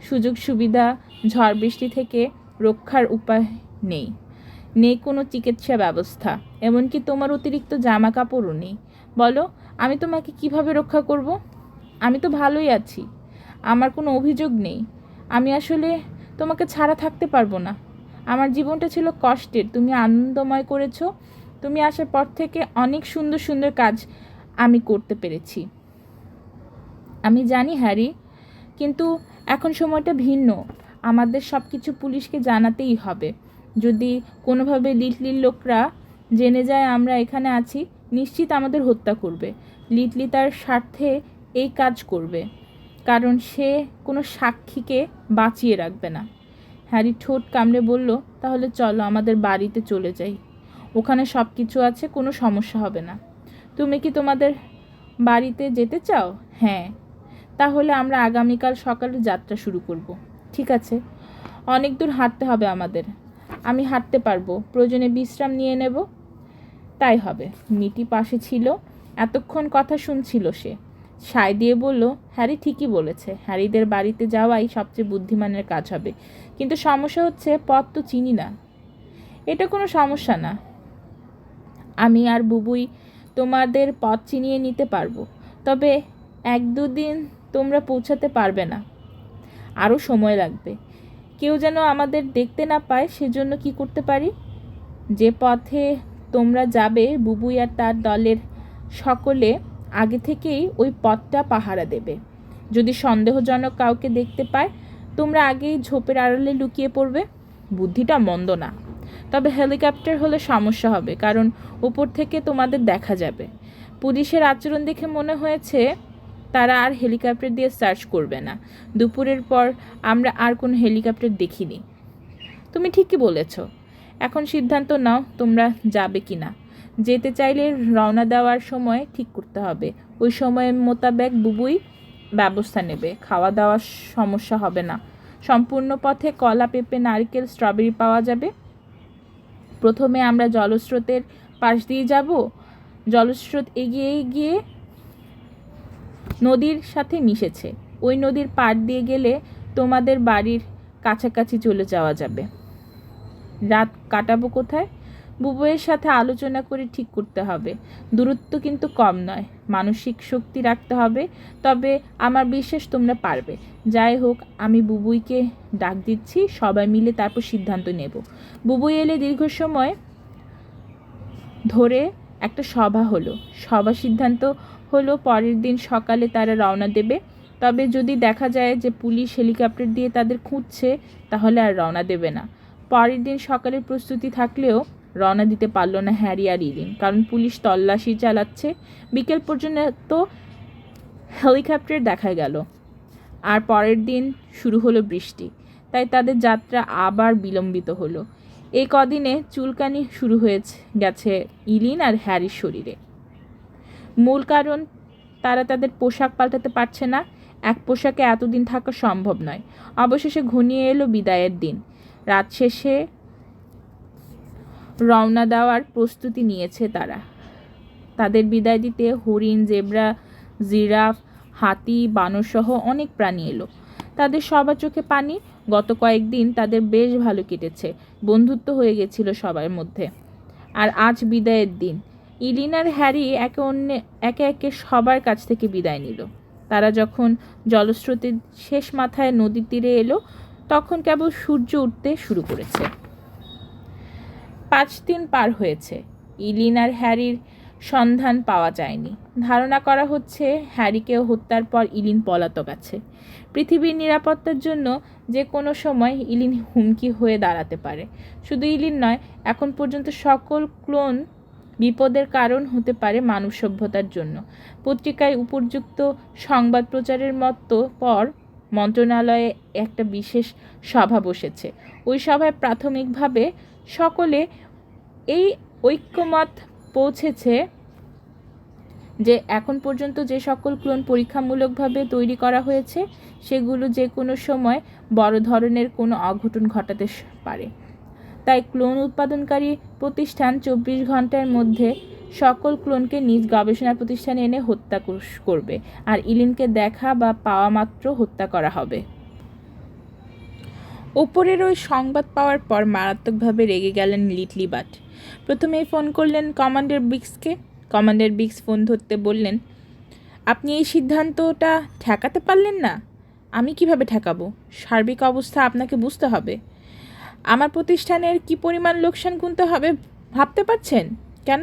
সুযোগ সুবিধা, ঝড় বৃষ্টি থেকে রক্ষার উপায় নেই কোনো চিকিৎসা ব্যবস্থা, এমনকি তোমার অতিরিক্ত জামা কাপড়ও নেই। বলো, আমি তোমাকে কিভাবে রক্ষা করব? আমি তো ভালোই আছি, আমার কোনো অভিযোগ নেই। আমি আসলে তোমাকে ছাড়া থাকতে পারবো না। আমার জীবনটা ছিল কষ্টের, তুমি আনন্দময় করেছো। তুমি আসার পর থেকে অনেক সুন্দর সুন্দর কাজ আমি করতে পেরেছি। আমি জানি হ্যারি, কিন্তু এখন সময়টা ভিন্ন। আমাদের সব কিছু পুলিশকে জানাতেই হবে। যদি কোনোভাবে লিটলির লোকরা জেনে যায় আমরা এখানে আছি, নিশ্চিত আমাদের হত্যা করবে। লিটলি তার স্বার্থে এই কাজ করবে, কারণ সে কোনো সাক্ষীকে বাঁচিয়ে রাখবে না। হ্যারি ঠোঁট কামড়ে বলল, তাহলে চলো আমাদের বাড়িতে চলে যাই। ওখানে সব কিছু আছে, কোনো সমস্যা হবে না। তুমি কি তোমাদের বাড়িতে যেতে চাও? হ্যাঁ, তাহলে আমরা আগামীকাল সকালে যাত্রা শুরু করব। ঠিক আছে, অনেক দূর হাঁটতে হবে আমাদের। আমি হাঁটতে পারবো, প্রয়োজনে বিশ্রাম নিয়ে নেব। তাই হবে। মিটি পাশে ছিল, এতক্ষণ কথা শুনছিল সে। সায় দিয়ে বলল, হ্যারি ঠিকই বলেছে, হ্যারিদের বাড়িতে যাওয়াই সবচেয়ে বুদ্ধিমানের কাজ হবে। কিন্তু সমস্যা হচ্ছে, পথ তো চিনি না। এটা কোনো সমস্যা না, আমি আর বুবুই তোমাদের পথ চিনিয়ে নিতে পারবো। তবে 1-2 দিন তোমরা পৌঁছাতে পারবে না, আরও সময় লাগবে। কেউ যেন আমাদের দেখতে না পায় সেজন্য কি করতে পারি? যে পথে তোমরা যাবে বুবুই আর তার দলের সকলে আগে থেকেই ওই পথটা পাহারা দেবে। যদি সন্দেহজনক কাউকে দেখতে পায় তোমরা আগেই ঝোপের আড়ালে লুকিয়ে পড়বে। বুদ্ধিটা মন্দ না, তবে হেলিকপ্টার হলে সমস্যা হবে, কারণ উপর থেকে তোমাদের দেখা যাবে। পুলিশের আচরণ দেখে মনে হয়েছে তারা আর হেলিকপ্টার দিয়ে সার্চ করবে না। দুপুরের পর আমরা আর কোনো হেলিকপ্টার দেখিনি। তুমি ঠিকই বলেছ। এখন সিদ্ধান্ত নাও তোমরা যাবে কি না। যেতে চাইলে রওনা দেওয়ার সময় ঠিক করতে হবে। ওই সময় মোতাবেক বুবুই ব্যবস্থা নেবে। খাওয়া দাওয়ার সমস্যা হবে না। সম্পূর্ণ পথে কলা, পেঁপে, নারকেল, স্ট্রবেরি পাওয়া যাবে। প্রথমে আমরা জলস্রোতের পাশ দিয়ে যাব। জলস্রোত এগিয়ে গিয়ে নদীর সাথে মিশেছে। ওই নদীর পাড় দিয়ে গেলে তোমাদের বাড়ির কাছাকাছি চলে যাওয়া যাবে। রাত কাটাবো কোথায়? বুবুয়ের সাথে আলোচনা করে ঠিক করতে হবে। দূরত্ব কিন্তু কম নয়, মানসিক শক্তি রাখতে হবে। তবে আমার বিশ্বাস তোমরা পারবে। যাই হোক, আমি বুবুইকে ডাক দিচ্ছি, সবাই মিলে তারপর সিদ্ধান্ত নেব। বুবুই এলে দীর্ঘ সময় ধরে একটা সভা হলো। সিদ্ধান্ত হলো পরের দিন সকালে তারা রওনা দেবে। তবে যদি দেখা যায় যে পুলিশ হেলিকপ্টার দিয়ে তাদের খুঁজছে তাহলে আর রওনা দেবে না। পরের দিন সকালের প্রস্তুতি থাকলেও রওনা দিতে পারল না হ্যারি আর ইরিন, কারণ পুলিশ তল্লাশি চালাচ্ছে। বিকেল পর্যন্ত হেলিকপ্টার দেখা গেল, আর পরের দিন শুরু হলো বৃষ্টি, তাই তাদের যাত্রা আবার বিলম্বিত হলো। এই কদিনে চুলকানি শুরু হয়ে গেছে ইলিন আর হ্যারির শরীরে। মূল কারণ তারা তাদের পোশাক পাল্টাতে পারছে না। এক পোশাকে এতদিন থাকা সম্ভব নয়। অবশেষে ঘনিয়ে এলো বিদায়ের দিন। রাত শেষে রওনা দেওয়ার প্রস্তুতি নিয়েছে তারা। তাদের বিদায় দিতে হরিণ, জেব্রা, জিরাফ, হাতি, বানরসহ অনেক প্রাণী এলো। তাদের সবার চোখে পানি। গত কয়েকদিন তাদের বেশ ভালো কেটেছে, বন্ধুত্ব হয়ে গেছিল সবার মধ্যে। আর আজ বিদায়ের দিন। ইলিন আর হ্যারি একে একে সবার কাছ থেকে বিদায় নিল। তারা যখন জলস্রোতের শেষ মাথায় নদীর তীরে এলো তখন কেবল সূর্য উঠতে শুরু করেছে। 5 দিন পার হয়েছে। ইলিন আর হ্যারির সন্ধান পাওয়া যায়নি। ধারণা করা হচ্ছে হ্যারিকে হত্যার পর ইলিন পলাতক আছে। পৃথিবীর নিরাপত্তার জন্য যে কোনো সময় ইলিন হুমকি হয়ে দাঁড়াতে পারে। শুধু ইলিন নয়, এখন পর্যন্ত সকল ক্লোন বিপদের কারণ হতে পারে মানব সভ্যতার জন্য। পত্রিকায় উপযুক্ত সংবাদ প্রচারের পর মন্ত্রণালয়ে একটা বিশেষ সভা বসেছে। ওই সভায় প্রাথমিকভাবে সকলে এই ঐক্যমত পৌঁছেছে যে এখন পর্যন্ত যে সকল ক্লোন পরীক্ষামূলকভাবে তৈরি করা হয়েছে সেগুলো যে কোনো সময় বড় ধরনের কোনো অঘটন ঘটাতে পারে। তাই ক্লোন উৎপাদনকারী প্রতিষ্ঠান 24 ঘন্টার মধ্যে সকল ক্লোনকে নিজ গবেষণা প্রতিষ্ঠানে এনে হত্যা করবে, আর ইলিনকে দেখা বা পাওয়া মাত্র হত্যা করা হবে। ওপরের ওই সংবাদ পাওয়ার পর মারাত্মকভাবে রেগে গেলেন লিটলি বাট। প্রথমেই ফোন করলেন কমান্ডার ব্রিক্সকে। কমান্ডার ব্রিক্স ফোন ধরতে বললেন, আপনি এই সিদ্ধান্তটা ঠেকাতে পারলেন না? আমি কিভাবে ঠেকাবো? সার্বিক অবস্থা আপনাকে বুঝতে হবে। আমার প্রতিষ্ঠানের কি পরিমাণ লোকসান গুনতে হবে ভাবতে পারছেন? কেন?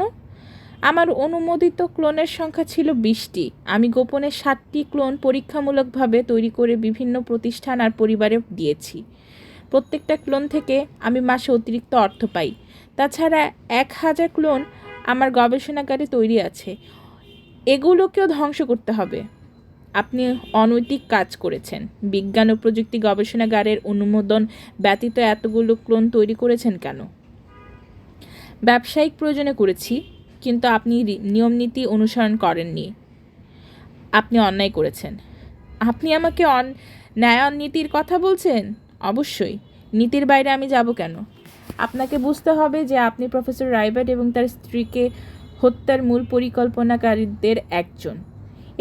আমার অনুমোদিত ক্লোনের সংখ্যা ছিল 20টি। আমি গোপনে 7টি ক্লোন পরীক্ষামূলকভাবে তৈরি করে বিভিন্ন প্রতিষ্ঠান আর পরিবারে দিয়েছি। প্রত্যেকটা ক্লোন থেকে আমি মাসে অতিরিক্ত অর্থ পাই। তাছাড়া 1000 ক্লোন আমার গবেষণাগারে তৈরি আছে, এগুলোকেও ধ্বংস করতে হবে। আপনি অনৈতিক কাজ করেছেন। বিজ্ঞান ও প্রযুক্তি গবেষণাগারের অনুমোদন ব্যতীত এতগুলো ক্লোন তৈরি করেছেন কেন? ব্যবসায়িক প্রয়োজনে করেছি, কিন্তু আপনি নিয়মনীতি অনুসরণ করেননি। আপনি অন্যায় করেছেন। আপনি আমাকে ন্যায় নীতির কথা বলছেন? অবশ্যই। নীতির বাইরে আমি যাব কেন? আপনাকে বুঝতে হবে যে আপনি প্রফেসর রাইবার্ট এবং তার স্ত্রীকে হত্যার মূল পরিকল্পনাকারীদের একজন।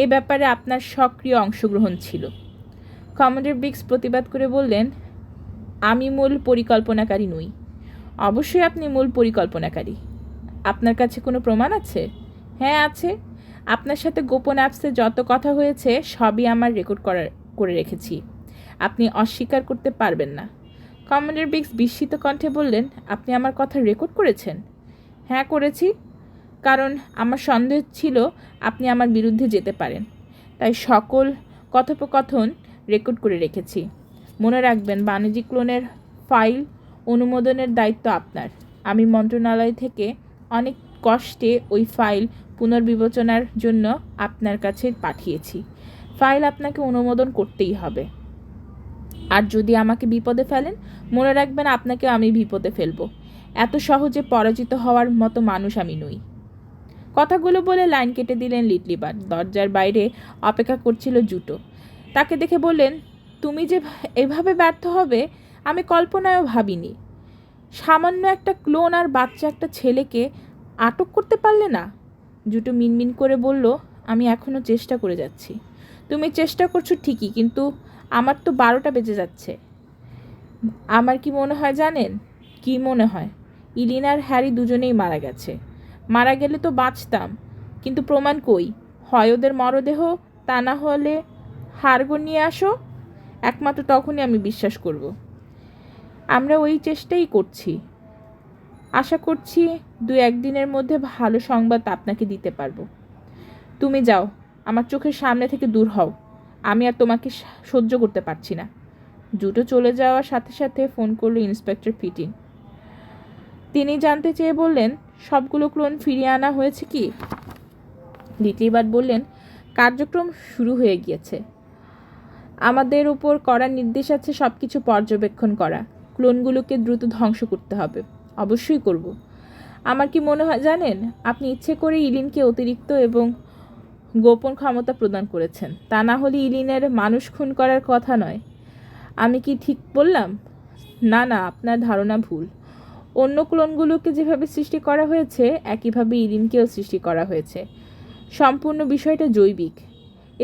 এ ব্যাপারে আপনার সক্রিয় অংশগ্রহণ ছিল। কমান্ডার ব্রিক্স প্রতিবাদ করে বললেন, আমি মূল পরিকল্পনাকারী নই। অবশ্যই আপনি মূল পরিকল্পনাকারী। আপনার কাছে কোনো প্রমাণ আছে? হ্যাঁ আছে। আপনার সাথে গোপন অ্যাপসে যত কথা হয়েছে সবই আমার রেকর্ড করে রেখেছি। আপনি অস্বীকার করতে পারবেন না। কমান্ডার বিক্স বিস্মিত কণ্ঠে বললেন, আপনি আমার কথা রেকর্ড করেছেন? হ্যাঁ, করেছি, কারণ আমার সন্দেহ ছিল আপনি আমার বিরুদ্ধে যেতে পারেন, তাই সকল কথোপকথন রেকর্ড করে রেখেছি। মনে রাখবেন, বাণিজ্যিক ক্লোনের ফাইল অনুমোদনের দায়িত্ব আপনার। আমি মন্ত্রণালয় থেকে অনেক কষ্টে ওই ফাইল পুনর্বিবেচনার জন্য আপনার কাছে পাঠিয়েছি। ফাইল আপনাকে অনুমোদন করতেই হবে। আর যদি আমাকে বিপদে ফেলেন, মনে রাখবেন আপনাকে আমি বিপদে ফেলব। এত সহজে পরাজিত হওয়ার মতো মানুষ আমি নই। কথাগুলো বলে লাইন কেটে দিলেন লিটলিবার্ড। দরজার বাইরে অপেক্ষা করছিল জুটো। তাকে দেখে বললেন, তুমি যে এভাবে ব্যর্থ হবে আমি কল্পনায়ও ভাবিনি। সামান্য একটা ক্লোন আর বাচ্চা একটা ছেলেকে আটক করতে পারলে না? জুটো মিনমিন করে বলল, আমি এখনও চেষ্টা করে যাচ্ছি। তুমি চেষ্টা করছো ঠিকই, কিন্তু আমার তো 12টা বেজে যাচ্ছে। আমার কি মনে হয় জানেন? কি মনে হয়? ইলিন আর হ্যারি দুজনেই মারা গেছে। মারা গেলে তো বাঁচতাম, কিন্তু প্রমাণ কই? হয় ওদের মরদেহ, তা না হলে হাড়গোড় নিয়ে আসো। একমাত্র তখনই আমি বিশ্বাস করব। আমরা ওই চেষ্টাই করছি। আশা করছি 2-1 দিনের মধ্যে ভালো সংবাদ আপনাকে দিতে পারবো। তুমি যাও, আমার চোখের সামনে থেকে দূর হও। আমি আর তোমাকে সহ্য করতে পারছি না। জুটো চলে যাওয়ার সাথে সাথে ফোন করলো ইন্সপেক্টর পিটিন। তিনি জানতে চেয়ে বললেন, সবগুলো ক্লোন ফিরিয়ে আনা হয়েছে কি? লিটলিবার্ড বললেন, কার্যক্রম শুরু হয়ে গিয়েছে। আমাদের উপর কড়া নির্দেশ আছে সব কিছু পর্যবেক্ষণ করা। ক্লোনগুলোকে দ্রুত ধ্বংস করতে হবে। অবশ্যই করব। আমার কি মনে হয় জানেন? আপনি ইচ্ছে করে ইলিনকে অতিরিক্ত এবং গোপন ক্ষমতা প্রদান করেছেন। তা না হলে ইলিনের মানুষ খুন করার কথা নয়। আমি কি ঠিক বললাম? না, আপনার ধারণা ভুল। অন্য ক্লোনগুলোকে যেভাবে সৃষ্টি করা হয়েছে একইভাবে ইলিনকেও সৃষ্টি করা হয়েছে। সম্পূর্ণ বিষয়টা জৈবিক।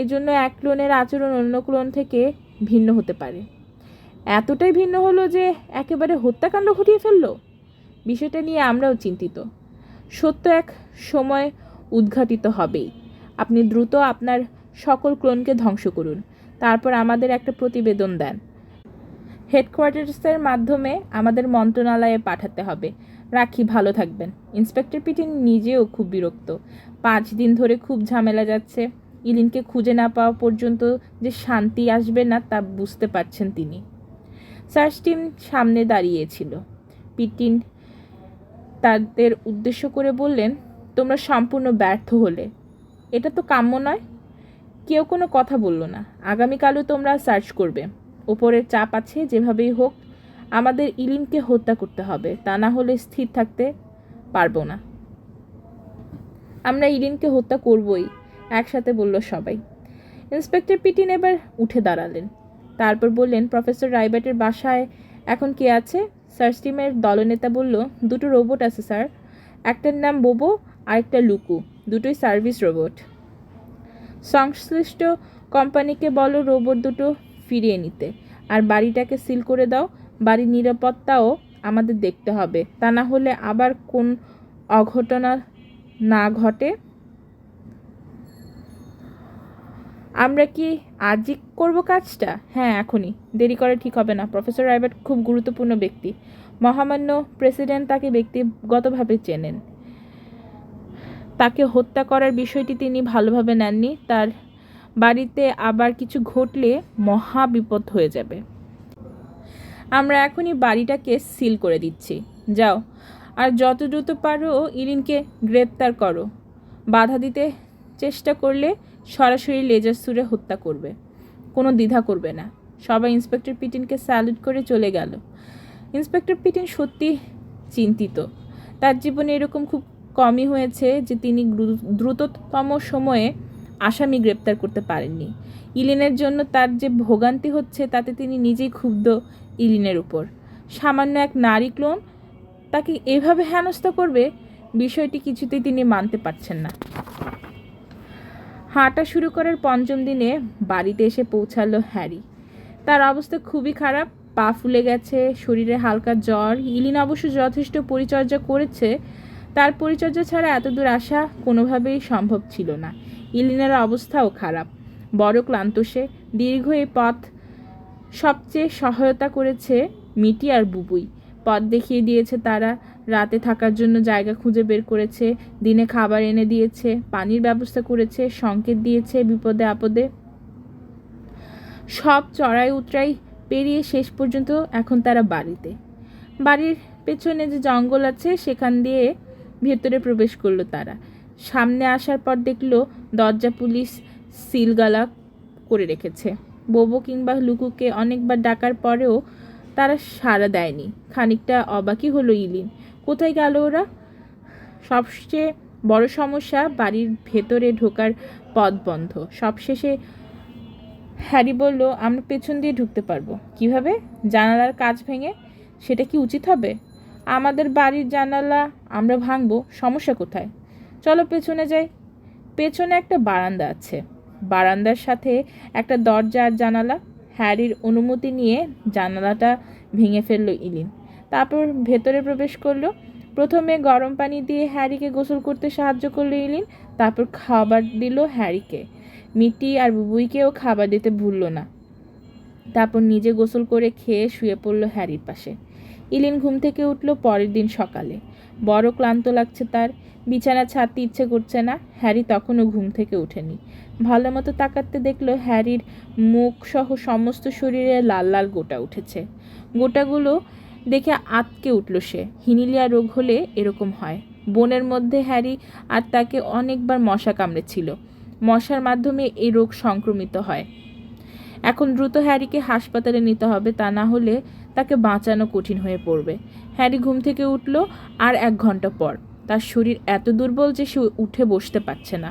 এজন্য এক ক্লোনের আচরণ অন্য ক্লোন থেকে ভিন্ন হতে পারে। এতটাই ভিন্ন হলো যে একেবারে হত্যাকাণ্ড ঘটিয়ে ফেলল। বিষয়টা নিয়ে আমরাও চিন্তিত। সত্য এক সময় উদ্ঘাটিত হবেই। আপনি দ্রুত আপনার সকল ক্লোনকে ধ্বংস করুন, তারপর আমাদের একটা প্রতিবেদন দেন। হেডকোয়ার্টার্সের মাধ্যমে আমাদের মন্ত্রণালয়ে পাঠাতে হবে। রাখি, ভালো থাকবেন। ইন্সপেক্টর পিটিন নিজেও খুব বিরক্ত। 5 দিন ধরে খুব ঝামেলা যাচ্ছে। ইলিনকে খুঁজে না পাওয়া পর্যন্ত যে শান্তি আসবে না তা বুঝতে পারছেন তিনি। সার্চ টিম সামনে দাঁড়িয়েছিল। পিটিন তাদের উদ্দেশ্য করে বললেন, তোমরা সম্পূর্ণ ব্যর্থ হলে। এটা তো কাম্য নয়। কেউ কোনো কথা বলল না। আগামীকালও তোমরা সার্চ করবে। ওপরের চাপ আছে, যেভাবেই হোক আমাদের ইলিনকে হত্যা করতে হবে, তা না হলে স্থির থাকতে পারবো না। আমরা ইলিনকে হত্যা করবই, একসাথে বলল সবাই। ইন্সপেক্টর পিটিন এবার উঠে দাঁড়ালেন। তারপর বললেন, প্রফেসর রাইবার্টের বাসায় এখন কে আছে? সার্চ টিমের দলনেতা বলল, 2টো রোবট আছে স্যার। একটার নাম বোবো, আরেকটা লুকু। দুটোই সার্ভিস রোবট। সংশ্লিষ্ট কোম্পানিকে বলো রোবট দুটো ফিরিয়ে নিতে, আর বাড়িটাকে সিল করে দাও। বাড়ির নিরাপত্তাও আমাদের দেখতে হবে, তা না হলে আবার কোন অঘটনা না ঘটে। আমরা কি আজই করব কাজটা? হ্যাঁ, এখনই। দেরি করে ঠিক হবে না। প্রফেসর রাইবার্ট খুব গুরুত্বপূর্ণ ব্যক্তি। মহামান্য প্রেসিডেন্ট তাকে ব্যক্তিগতভাবে চেনেন। তাকে হত্যা করার বিষয়টি তিনি ভালোভাবে নেননি। তার বাড়িতে আবার কিছু ঘটলে মহা বিপদ হয়ে যাবে। আমরা এখনই বাড়িটাকে সিল করে দিচ্ছি। যাও, আর যত দ্রুত পারো ইলিনকে গ্রেপ্তার করো। বাধা দিতে চেষ্টা করলে সরাসরি লেজার ছুড়ে হত্যা করবে। কোনো দ্বিধা করবে না। সবাই ইন্সপেক্টর পিটিনকে স্যালুট করে চলে গেল। ইন্সপেক্টর পিটিন সত্যি চিন্তিত। তার জীবনে এরকম খুব কমই হয়েছে যে তিনি দ্রুততম সময়ে আসামি গ্রেপ্তার করতে পারেননি। ইলিনের জন্য তার যে ভোগান্তি হচ্ছে তাতে তিনি নিজেই ক্ষুব্ধ ইলিনের উপর। সামান্য এক নারী ক্লোন তাকে এভাবে হেনস্থা করবে, বিষয়টি কিছুতেই তিনি মানতে পারছেন না। হাঁটা শুরু করার 5ম দিনে বাড়িতে এসে পৌঁছালো হ্যারি। তার অবস্থা খুবই খারাপ। পা ফুলে গেছে, শরীরে হালকা জ্বর। ইলিন অবশ্য যথেষ্ট পরিচর্যা করেছে, তার পরিচর্যা ছাড়া এতদূর আসা কোনোভাবেই সম্ভব ছিল না। ইলিনের অবস্থাও খারাপ, বড় ক্লান্ত সে। দীর্ঘ এই পথ সবচেয়ে সহায়তা করেছে মিটি আর বুবুই। পথ দেখিয়ে দিয়েছে তারা, রাতে থাকার জন্য জায়গা খুঁজে বের করেছে, দিনে খাবার এনে দিয়েছে, পানির ব্যবস্থা করেছে, সংকেত দিয়েছে বিপদে আপদে। সব চড়াই উতরাই পেরিয়ে শেষ পর্যন্ত এখন তারা বাড়িতে। বাড়ির পেছনে যে জঙ্গল আছে সেখান দিয়ে ভেতরে প্রবেশ করলো তারা। সামনে আসার পর দেখলো দরজা পুলিশ সিলগালা করে রেখেছে। বোবো কিংবা লুকুকে অনেকবার ডাকার পরেও তারা সাড়া দেয়নি। খানিকটা অবাকই হলো ইলিন, কোথায় গেল ওরা? সবচেয়ে বড় সমস্যা, বাড়ির ভেতরে ঢোকার পথ বন্ধ। সবশেষে হ্যারি বলল, আমরা পেছন দিয়ে ঢুকতে পারবো। কিভাবে? জানালার কাঁচ ভেঙে। সেটা কি উচিত হবে? আমাদের বাড়ির জানালা আমরা ভাঙবো, সমস্যা কোথায়? চলো পেছনে যাই। পেছনে একটা বারান্দা আছে, বারান্দার সাথে একটা দরজা আর জানালা। হ্যারির অনুমতি নিয়ে জানালাটা ভেঙে ফেললো ইলিন, তারপর ভেতরে প্রবেশ করলো। প্রথমে গরম পানি দিয়ে হ্যারিকে গোসল করতে সাহায্য করলো ইলিন, তারপর খাবার দিল হ্যারিকে। মিটি আর বুবুইকেও খাবার দিতে ভুলল না। তারপর নিজে গোসল করে খেয়ে শুয়ে পড়ল হ্যারির পাশে। ইলিন ঘুম থেকে উঠল পরের দিন সকালে। বড় ক্লান্ত লাগছে তার, বিছানা ছাড়তে ইচ্ছে করছে না। হ্যারি তখনও ঘুম থেকে ওঠেনি। ভালো মতো তাকাতে দেখলো হ্যারির মুখ সহ সমস্ত শরীরে লাল লাল গোটা উঠেছে। গোটাগুলো দেখে আঁতকে উঠল সে। হিনিলিয়া রোগ হলে এরকম হয়। বনের মধ্যে হ্যারি আর তাকে অনেকবার মশা কামড়েছিল, মশার মাধ্যমে এই রোগ সংক্রমিত হয়। এখন দ্রুত হ্যারিকে হাসপাতালে নিতে হবে, তা না হলে তাকে বাঁচানো কঠিন হয়ে পড়বে। হ্যারি ঘুম থেকে উঠল আর 1 ঘন্টা পর। তার শরীর এত দুর্বল যে সে উঠে বসতে পারছে না।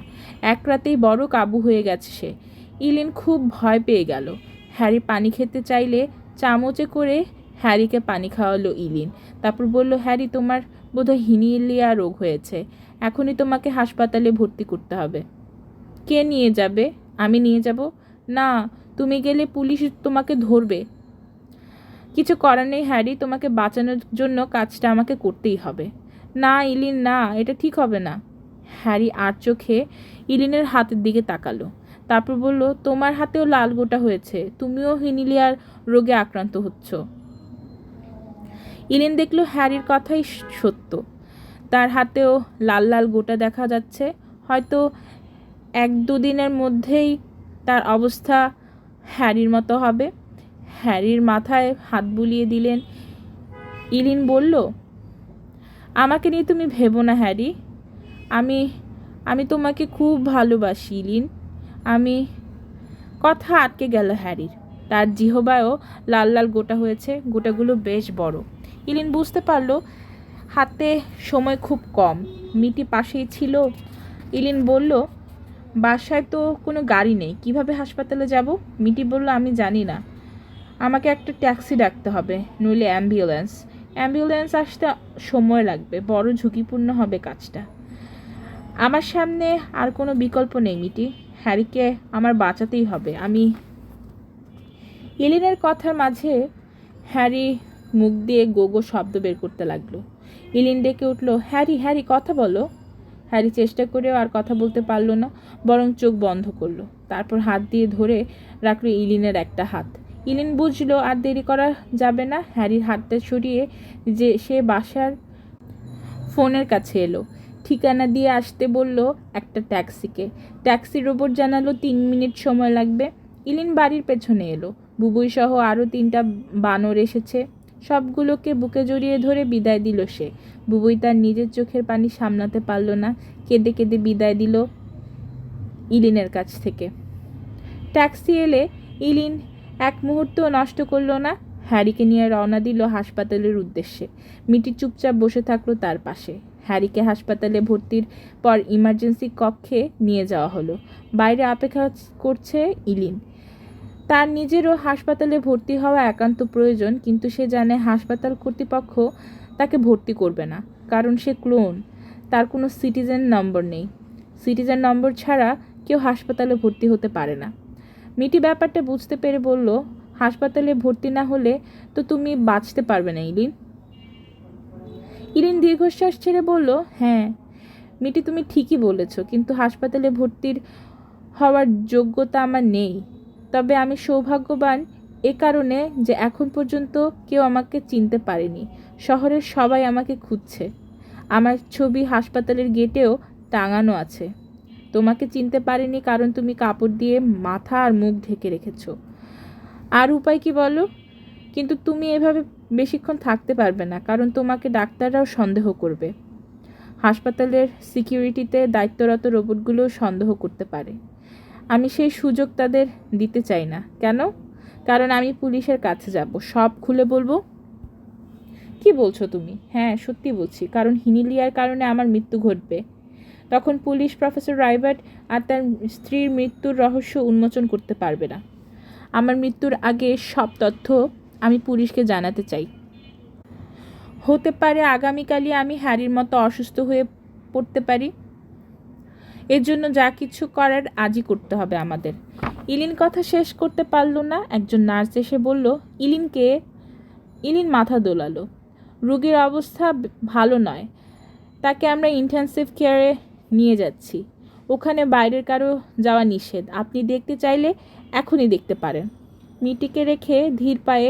এক রাতেই বড় কাবু হয়ে গেছে সে। ইলিন খুব ভয় পেয়ে গেল। হ্যারি পানি খেতে চাইলে চামচে করে হ্যারিকে পানি খাওয়ালো ইলিন। তারপর বলল, হ্যারি, তোমার বোধহয় হিনিলিয়া রোগ হয়েছে, এখনই তোমাকে হাসপাতালে ভর্তি করতে হবে। কে নিয়ে যাবে? আমি নিয়ে যাব। না, তুমি গেলে পুলিশ তোমাকে ধরবে। কিছু করার নেই হ্যারি, তোমাকে বাঁচানোর জন্য কাজটা আমাকে করতেই হবে। না ইলিন, না, এটা ঠিক হবে না। হ্যারি আর চোখে ইলিনের হাতের দিকে তাকালো, তারপর বলল, তোমার হাতেও লাল গোটা হয়েছে, তুমিও হিনিলিয়ার রোগে আক্রান্ত হচ্ছ। ইলিন দেখলো হ্যারির কথাই সত্য, তার হাতেও লাল লাল গোটা দেখা যাচ্ছে। হয়তো 1-2 দিনের মধ্যেই তার অবস্থা হ্যারির মতো হবে। হ্যারির মাথায় হাত বুলিয়ে দিলেন। ইলিন বলল, আমাকে নিয়ে তুমি ভেবো না হ্যারি, আমি আমি তোমাকে খুব ভালোবাসি ইলিন। আমি কথা আটকে গেল হ্যারির। তার জিহবায়ও লাল লাল গোটা হয়েছে, গোটাগুলো বেশ বড়। ইলিন বুঝতে পারলো হাতে সময় খুব কম। মিটি পাশেই ছিল। ইলিন বলল, বাসায় তো কোনো গাড়ি নেই, কিভাবে হাসপাতালে যাব? মিটি বলল, আমি জানি না, আমাকে একটা ট্যাক্সি ডাকতে হবে, নইলে অ্যাম্বুলেন্স আসতে সময় লাগবে, বড় ঝুঁকিপূর্ণ হবে কাজটা। আমার সামনে আর কোনো বিকল্প নেই মিটি, হ্যারিকে আমার বাঁচাতেই হবে। আমি ইলিনের কথার মাঝে হ্যারি মুখ দিয়ে গোগো শব্দ বের করতে লাগলো। ইলিন ডেকে উঠল, হ্যারি, হ্যারি, কথা বলো। হ্যারি চেষ্টা করেও আর কথা বলতে পারলো না, বরং চোখ বন্ধ করলো। তারপর হাত দিয়ে ধরে রাখলো ইলিনের একটা হাত। ইলিন বুঝলো আর দেরি করা যাবে না। হ্যারির হাতটা সরিয়ে যে সে বাসার ফোনের কাছে এলো, ঠিকানা দিয়ে আসতে বলল একটা ট্যাক্সিকে। ট্যাক্সি রোবট জানালো 3 মিনিট সময় লাগবে। ইলিন বাড়ির পেছনে এলো। বুবুই সহ আরও 3টা বানর এসেছে। সবগুলোকে বুকে জড়িয়ে ধরে বিদায় দিল সে। বুবুই তার নিজের চোখের পানি সামলাতে পারল না, কেঁদে কেঁদে বিদায় দিল ইলিনের কাছ থেকে। ট্যাক্সি এলে ইলিন এক মুহূর্ত নষ্ট করলো না, হ্যারিকে নিয়ে রওনা দিল হাসপাতালের উদ্দেশ্যে। মিটি চুপচাপ বসে থাকলো তার পাশে। হ্যারিকে হাসপাতালে ভর্তির পর ইমার্জেন্সি কক্ষে নিয়ে যাওয়া হলো। বাইরে অপেক্ষা করছে ইলিন। তার নিজেরও হাসপাতালে ভর্তি হওয়া একান্ত প্রয়োজন, কিন্তু সে জানে হাসপাতাল কর্তৃপক্ষ তাকে ভর্তি করবে না, কারণ সে ক্লোন। তার কোনো সিটিজেন নম্বর নেই। সিটিজেন নম্বর ছাড়া কেউ হাসপাতালে ভর্তি হতে পারে না। মিটি ব্যাপারটা বুঝতে পেরে বলল, হাসপাতালে ভর্তি না হলে তো তুমি বাঁচতে পারবে না ইলিন। ইলিন দীর্ঘশ্বাস ছেড়ে বলল, হ্যাঁ মিটি, তুমি ঠিকই বলেছ, কিন্তু হাসপাতালে ভর্তির হওয়ার যোগ্যতা আমার নেই। তবে আমি সৌভাগ্যবান এ কারণে যে এখন পর্যন্ত কেউ আমাকে চিনতে পারেনি। শহরের সবাই আমাকে খুঁজছে। আমার ছবি হাসপাতালের গেটেও টাঙানো আছে। তোমাকে চিনতে পারেনি কারণ তুমি কাপড় দিয়ে মাথা আর মুখ ঢেকে রেখেছ। আর উপায় কি বলো? কিন্তু তুমি এভাবে বেশিক্ষণ থাকতে পারবে না, কারণ তোমাকে ডাক্তাররাও সন্দেহ করবে। হাসপাতালের সিকিউরিটিতে দায়িত্বরত রোবটগুলোও সন্দেহ করতে পারে। আমি সেই সুযোগ তাদের দিতে চাই না। কেন? কারণ আমি পুলিশের কাছে যাব, সব খুলে বলবো। কি বলছো তুমি? হ্যাঁ, সত্যি বলছি, কারণ হিনিলিয়ার কারণে আমার মৃত্যু ঘটবে। তখন পুলিশ প্রফেসর রাইবার্ট আর তার স্ত্রীর মৃত্যুর রহস্য উন্মোচন করতে পারবে না। আমার মৃত্যুর আগে সব তথ্য আমি পুলিশকে জানাতে চাই। হতে পারে আগামীকালই আমি হ্যারির মতো অসুস্থ হয়ে পড়তে পারি। এর জন্য যা কিছু করার আজই করতে হবে আমাদের। ইলিন কথা শেষ করতে পারল না। একজন নার্স এসে বলল, ইলিনকে। ইলিন মাথা দোলালো। রোগীর অবস্থা ভালো নয়, তাকে আমরা ইন্টেন্সিভ কেয়ারে নিয়ে যাচ্ছি। ওখানে বাইরের কারো যাওয়া নিষেধ। আপনি দেখতে চাইলে এখনই দেখতে পারেন। মিটিকে রেখে ধীর পায়ে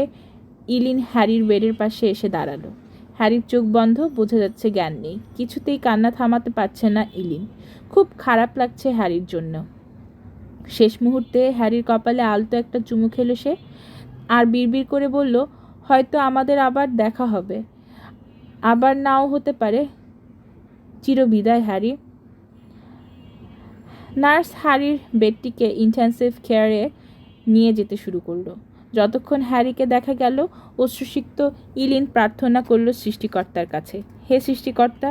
ইলিন হ্যারির বেডের পাশে এসে দাঁড়ালো। হ্যারির চোখ বন্ধ, বোঝা যাচ্ছে জ্ঞান নেই। কিছুতেই কান্না থামাতে পারছে না ইলিন। খুব খারাপ লাগছে হ্যারির জন্য। শেষ মুহূর্তে হ্যারির কপালে আলতো একটা চুমু খেলো সে, আর বিড়বিড় করে বলল, হয়তো আমাদের আবার দেখা হবে, আবার নাও হতে পারে। চিরবিদায় হ্যারি। নার্স হ্যারির বেডটিকে ইন্টেন্সিভ কেয়ারে নিয়ে যেতে শুরু করলো। যতক্ষণ হ্যারিকে দেখা গেল, অশ্রুসিক্ত ইলিন প্রার্থনা করল সৃষ্টিকর্তার কাছে, হে সৃষ্টিকর্তা,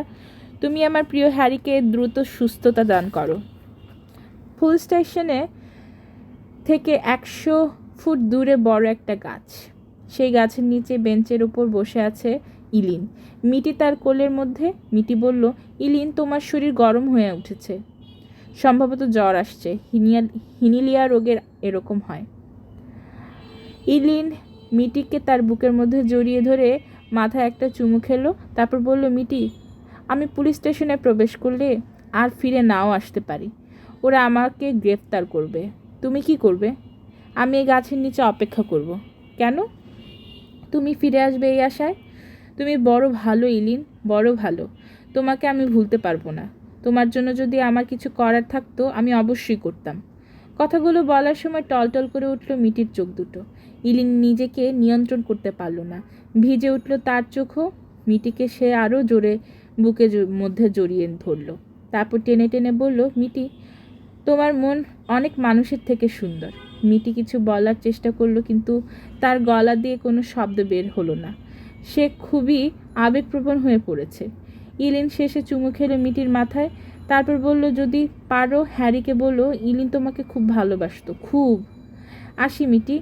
তুমি আমার প্রিয় হ্যারিকে দ্রুত সুস্থতা দান করো। পুলিশ স্টেশনে থেকে 100 ফুট দূরে বড় একটা গাছ। সেই গাছের নিচে বেঞ্চের উপর বসে আছে ইলিন, মিটি তার কোলের মধ্যে। মিটি বলল, ইলিন, তোমার শরীর গরম হয়ে উঠেছে। সম্ভবত জ্বর আসছে। হিনিলিয়া রোগের এরকম হয়। ইলিন মিটিকে তার বুকের মধ্যে জড়িয়ে ধরে মাথায় একটা চুমু খেলো। তারপর বলল, মিটি, আমি পুলিশ স্টেশনে প্রবেশ করলে আর ফিরে নাও আসতে পারি। ওরা আমাকে গ্রেফতার করবে। তুমি কি করবে? আমি এই গাছের নিচে অপেক্ষা করব। কেন? তুমি ফিরে আসবে এই আশায়। তুমি বড় ভালো ইলিন, বড় ভালো। তোমাকে আমি ভুলতে পারবো না। তোমার জন্য যদি আমার কিছু করার থাকতো আমি অবশ্যই করতাম। কথাগুলো বলার সময় টলটল করে উঠল মিটির চোখ দুটো। ইলিন নিজেকে নিয়ন্ত্রণ করতে পারল না। ভিজে উঠল তার চোখও। মিটিকে সে আরও জোরে বুকের মধ্যে জড়িয়ে ধরল। তারপর টেনে টেনে বলল, মিটি, তোমার মন অনেক মানুষের থেকে সুন্দর। মিটি কিছু বলার চেষ্টা করলো, কিন্তু তার গলা দিয়ে কোনো শব্দ বের হলো না। সে খুবই আবেগপ্রবণ হয়ে পড়েছে। ইলিন শেষে চুমু খেলো মিটির মাথায়। তারপর বলল, যদি পারো হ্যারিকে বলো ইলিন তোমাকে খুব ভালোবাসতো, খুব। আসি মিটি,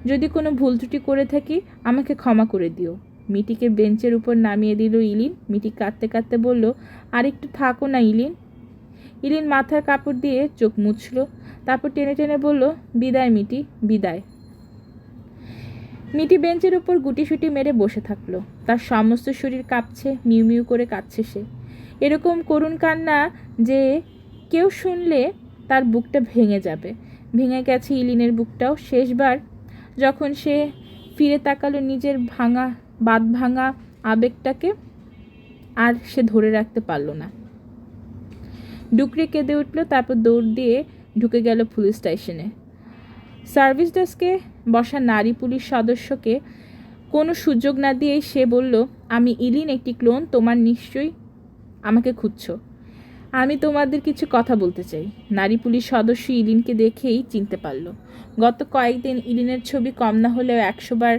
যদি কোনো ভুল ত্রুটি করে থাকি আমাকে ক্ষমা করে দিও। মিটিকে বেঞ্চের উপর নামিয়ে দিল ইলিন। মিটি কাঁদতে কাঁদতে বলল, আর একটু থাকো না ইলিন। ইলিন মাথার কাপড় দিয়ে চোখ মুছল। তারপর টেনে টেনে বলল, বিদায় মিটি, বিদায়। মিটি বেঞ্চের উপর গুটিসুটি মেরে বসে থাকলো। তার সমস্ত শরীর কাঁপছে, মিউ মিউ করে কাঁদছে সে। এরকম করুণ কান্না যে কেউ শুনলে তার বুকটা ভেঙে যাবে। ভেঙে গেছে ইলিনের বুকটাও। শেষবার যখন সে ফিরে তাকালো নিজের বাঁধ ভাঙা আবেগটাকে, আর সে ধরে রাখতে পারল না। ডুকরে কেঁদে উঠল। তারপর দৌড় দিয়ে ঢুকে গেল পুলিশ স্টেশনে। সার্ভিস ডেস্কে বসা নারী পুলিশ সদস্যকে কোনো সুযোগ না দিয়েই সে বলল, আমি ইলিন, একটি ক্লোন। তোমার নিশ্চয়ই আমাকে খুঁজছ। আমি তোমাদের কিছু কথা বলতে চাই। নারী পুলিশ সদস্য ইলিনকে দেখেই চিনতে পারল। গত কয়েকদিন ইলিনের ছবি কম না হলেও 100 বার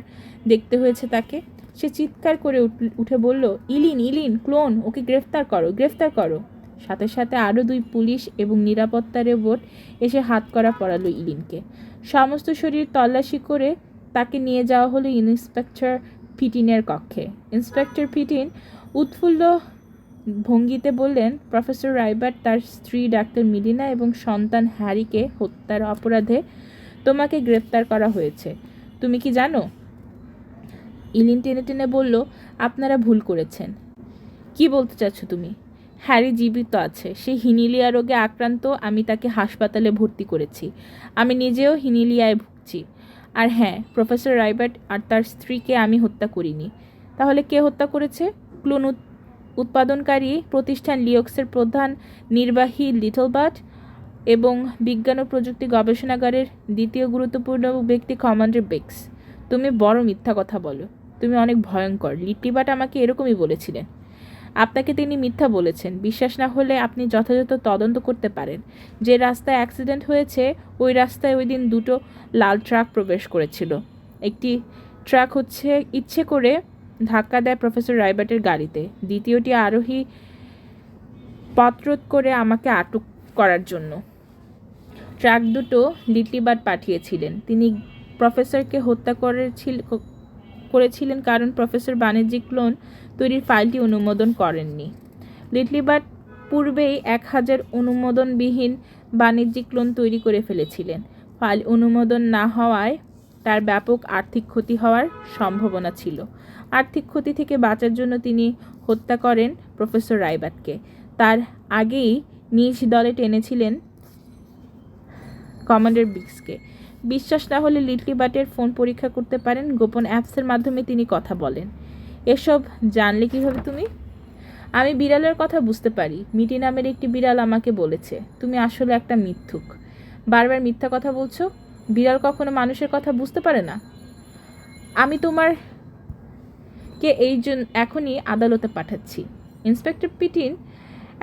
দেখতে হয়েছে তাকে। সে চিৎকার করে উঠে বলল, ইলিন, ইলিন ক্লোন, ওকে গ্রেফতার করো, গ্রেফতার করো। সাথে সাথে আরও 2 পুলিশ এবং নিরাপত্তা রোবট এসে হাতকড়া পরালো ইলিনকে। সমস্ত শরীর তল্লাশি করে তাকে নিয়ে যাওয়া হলো ইন্সপেক্টর পিটিনের কক্ষে। ইন্সপেক্টর পিটিন উৎফুল্ল ভঙ্গিতে বললেন, প্রফেসর রাইবার্ট, তার স্ত্রী ডাক্তার মিলিনা এবং সন্তান হ্যারিকে হত্যার অপরাধে তোমাকে গ্রেফতার করা হয়েছে। তুমি কি জানো? ইলিন টেনে টেনে বলল, আপনারা ভুল করেছেন। কি বলতে চাচ্ছ তুমি? হ্যারি জীবিত আছে। সে হিনিলিয়া রোগে আক্রান্ত। আমি তাকে হাসপাতালে ভর্তি করেছি। আমি নিজেও হিনিলিয়ায় ভুগছি। আর হ্যাঁ, প্রফেসর রাইবার্ট আর তার স্ত্রীকে আমি হত্যা করিনি। তাহলে কে হত্যা করেছে? ক্লোন উৎপাদনকারী প্রতিষ্ঠান লিওক্সের প্রধান নির্বাহী লিটলবার্ট এবং বিজ্ঞান ও প্রযুক্তি গবেষণাগারের দ্বিতীয় গুরুত্বপূর্ণ ব্যক্তি কমান্ডার বেক্স। তুমি বড় মিথ্যা কথা বলো। তুমি অনেক ভয়ঙ্কর। লিটলবার্ট আমাকে এরকমই বলেছিলেন। আপনাকে তিনি মিথ্যা বলেছেন। বিশ্বাস না হলে আপনি যথাযথ তদন্ত করতে পারেন। যে রাস্তায় অ্যাক্সিডেন্ট হয়েছে ওই রাস্তায় ওই দিন দুটো লাল ট্রাক প্রবেশ করেছিল। একটি ট্রাক ইচ্ছে করে ধাক্কা দেয় প্রফেসর রাইবার্টের গাড়িতে। দ্বিতীয়টি আরোহী পথরোধ করে আমাকে আটক করার জন্য। ট্রাক দুটো লিটলবার্ট পাঠিয়েছিলেন। তিনি প্রফেসরকে হত্যা করেছিলেন কারণ প্রফেসর বাণিজ্যিক ক্লোন তৈরির ফাইলটি অনুমোদন করেননি। লিটলবার্ট পূর্বেই 1000 অনুমোদনবিহীন বাণিজ্যিক ক্লোন তৈরি করে ফেলেছিলেন। ফাইল অনুমোদন না হওয়ায় তার ব্যাপক আর্থিক ক্ষতি হওয়ার সম্ভাবনা ছিল। আর্থিক ক্ষতি থেকে বাঁচার জন্য তিনি হত্যা করেন প্রফেসর রাইবার্টকে। তার আগেই নিজ দলে টেনেছিলেন কমান্ডার বিক্সকে। বিশ্বাস না হলে লিটলবার্টের ফোন পরীক্ষা করতে পারেন। গোপন অ্যাপসের মাধ্যমে তিনি কথা বলেন। এসব জানলে কিভাবে তুমি? আমি বিড়ালের কথা বুঝতে পারি। মিটি নামের একটি বিড়াল আমাকে বলেছে। তুমি আসলে একটা মিথ্যুক। বারবার মিথ্যা কথা বলছো। বিড়াল কখনো মানুষের কথা বুঝতে পারে না। আমি তোমারকে এখনই আদালতে পাঠাচ্ছি। ইন্সপেক্টর পিটিন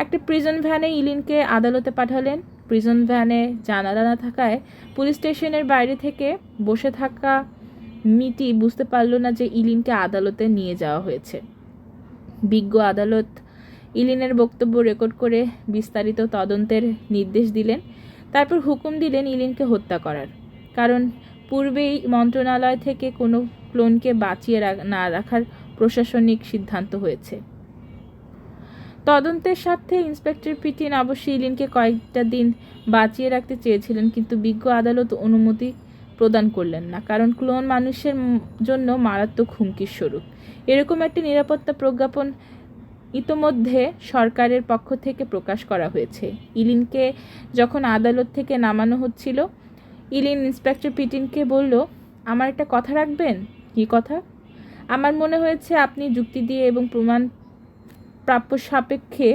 একটা প্রিজন ভ্যানে ইলিনকে আদালতে পাঠালেন। প্রিজন ভ্যানে জানালা না থাকায় পুলিশ স্টেশনের বাইরে থেকে বসে থাকা মিটি বুঝতে পারল না যে ইলিনকে আদালতে নিয়ে যাওয়া হয়েছে। বিজ্ঞ আদালত ইলিনের বক্তব্য রেকর্ড করে বিস্তারিত তদন্তের নির্দেশ দিলেন। তারপর হুকুম দিলেন ইলিনকে হত্যা করার। কারণ পূর্বেই মন্ত্রণালয় থেকে কোনো ক্লোনকে বাঁচিয়ে না রাখার প্রশাসনিক সিদ্ধান্ত হয়েছে। তদন্তের স্বার্থে ইন্সপেক্টর পিটিন অবশ্যই ইলিনকে কয়েকটা দিন বাঁচিয়ে রাখতে চেয়েছিলেন, কিন্তু বিজ্ঞ আদালত অনুমতি প্রদান করলেন না, কারণ ক্লোন মানুষের জন্য মারাত্মক হুমকির স্বরূপ। এরকম একটি নিরাপত্তা প্রজ্ঞাপন ইতোমধ্যে সরকারের পক্ষ থেকে প্রকাশ করা হয়েছে। ইলিনকে যখন আদালত থেকে নামানো হচ্ছিল, ইলিন ইন্সপেক্টর পিটিনকে বলল, আমার একটা কথা রাখবেন। কী কথা? আমার মনে হয়েছে আপনি যুক্তি দিয়ে এবং প্রমাণ প্রাপ্য সাপেক্ষে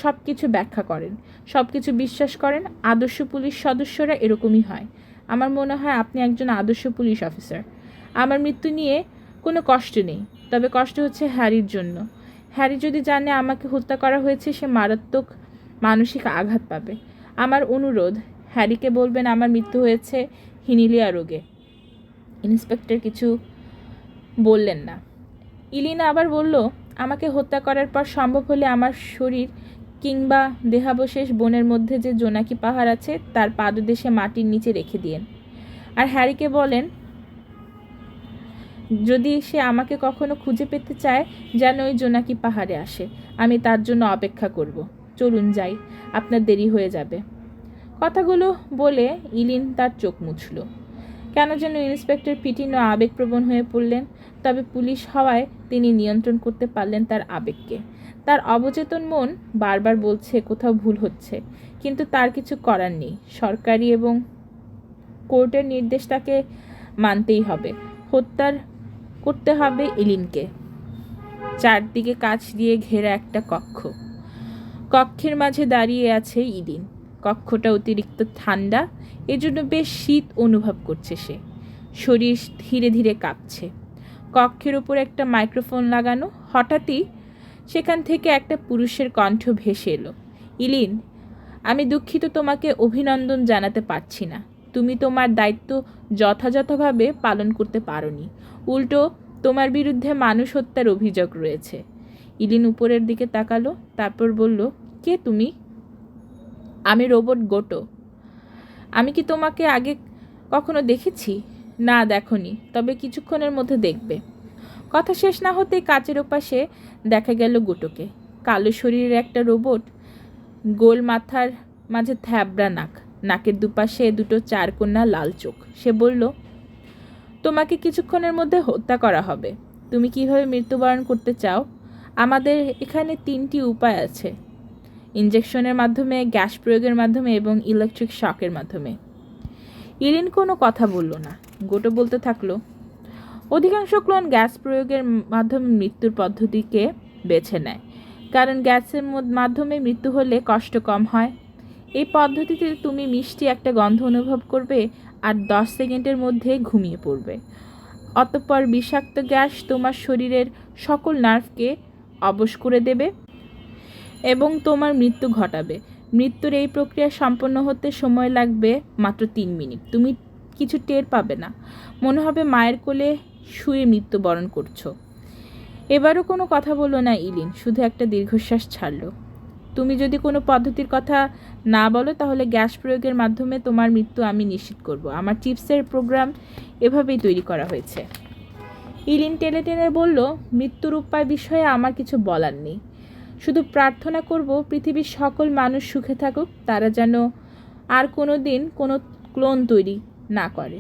সব কিছু ব্যাখ্যা করেন, সব কিছু বিশ্বাস করেন। আদর্শ পুলিশ সদস্যরা এরকমই হয়। আমার মনে হয় আপনি একজন আদর্শ পুলিশ অফিসার। আমার মৃত্যু নিয়ে কোনো কষ্ট নেই, তবে কষ্ট হচ্ছে হ্যারির জন্য। হ্যারি যদি জানে আমাকে হত্যা করা হয়েছে, সে মারাত্মক মানসিক আঘাত পাবে। আমার অনুরোধ, হ্যারিকে বলবেন আমার মৃত্যু হয়েছে হিনিলিয়া রোগে। ইন্সপেক্টর কিছু বললেন না। ইলিনা আবার বলল, আমাকে হত্যা করার পর সম্ভব হলে আমার শরীর কিংবা দেহাবশেষ বনের মধ্যে যে জোনাকি পাহাড় আছে তার পাদদেশে মাটির নিচে রেখে দিয়েন। আর হ্যারিকে বলেন, যদি সে আমাকে কখনো খুঁজে পেতে চায় যেন ওই জোনাকি পাহাড়ে আসে। আমি তার জন্য অপেক্ষা করব। চলুন যাই, আপনার দেরি হয়ে যাবে। কথাগুলো বলে ইলিন তার চোখ মুছল। কেন যেন ইন্সপেক্টর পিটিনও আবেগপ্রবণ হয়ে পড়লেন। তবে পুলিশ হওয়ায় তিনি নিয়ন্ত্রণ করতে পারলেন তার আবেগকে। তার অবচেতন মন বারবার বলছে কোথাও ভুল হচ্ছে, কিন্তু তার কিছু করার নেই। সরকারি এবং কোর্টের নির্দেশ তাকে মানতেই হবে। হত্যার করতে হবে ইলিনকে। চারদিকে কাঁচ দিয়ে ঘেরা একটা কক্ষ। কক্ষের মাঝে দাঁড়িয়ে আছে ইলিন। কক্ষটা অতিরিক্ত ঠান্ডা, এজন্য বেশ শীত অনুভব করছে সে। শরীর ধীরে ধীরে কাঁপছে। কক্ষের ওপর একটা মাইক্রোফোন লাগানো। হঠাৎই সেখান থেকে একটা পুরুষের কণ্ঠ ভেসে এলো। ইলিন, আমি দুঃখিত, তোমাকে অভিনন্দন জানাতে পারছি না। তুমি তোমার দায়িত্ব যথাযথভাবে পালন করতে পারোনি। উল্টো তোমার বিরুদ্ধে মানুষ হত্যার অভিযোগ রয়েছে। ইলিন উপরের দিকে তাকালো, তারপর বলল, কে তুমি? আমি রোবট গোটো। আমি কি তোমাকে আগে কখনো দেখেছি? না, দেখনি, তবে কিছুক্ষণের মধ্যে দেখবে। কথা শেষ না হতেই কাচের ওপাশে দেখা গেল গোটোকে। কালো শরীরের একটা রোবট, গোল মাথার মাঝে থ্যাবড়া নাক, নাকের দুপাশে দুটো চারকোনা লাল চোখ। সে বলল, তোমাকে কিছুক্ষণের মধ্যে হত্যা করা হবে। তুমি কিভাবে মৃত্যুবরণ করতে চাও? আমাদের এখানে 3টি উপায় আছে: ইনজেকশনের মাধ্যমে, গ্যাস প্রয়োগের মাধ্যমে এবং ইলেকট্রিক শকের মাধ্যমে। ইলিন কোনো কথা বলল না। গোটো বলতে থাকলো, অধিকাংশ ক্লোন গ্যাস প্রয়োগের মাধ্যমে মৃত্যুর পদ্ধতিকে বেছে নেয়, কারণ গ্যাসের মাধ্যমে মৃত্যু হলে কষ্ট কম হয়। এই পদ্ধতিতে তুমি মিষ্টি একটা গন্ধ অনুভব করবে আর 10 সেকেন্ডের মধ্যে ঘুমিয়ে পড়বে। অতঃপর বিষাক্ত গ্যাস তোমার শরীরের সকল নার্ভকে অবশ করে দেবে এবং তোমার মৃত্যু ঘটাবে। মৃত্যুর এই প্রক্রিয়া সম্পন্ন হতে সময় লাগবে মাত্র 3 মিনিট। তুমি কিছু টের পাবে না, মনে হবে মায়ের কোলে শুয়ে মৃত্যুবরণ করছো। এবারও কোনো কথা বলল না ইলিন, শুধু একটা দীর্ঘশ্বাস ছাড়ল। তুমি যদি কোনো পদ্ধতির কথা না বলো তাহলে গ্যাস প্রয়োগের মাধ্যমে তোমার মৃত্যু আমি নিশ্চিত করব। আমার চিপসের প্রোগ্রাম এভাবেই তৈরি করা হয়েছে। ইলিন টেনে টেনে বলল, মৃত্যুর উপায় বিষয়ে আমার কিছু বলার নেই। শুধু প্রার্থনা করব পৃথিবীর সকল মানুষ সুখে থাকুক, তারা যেন আর কোনো দিন কোনো ক্লোন তৈরি না করে।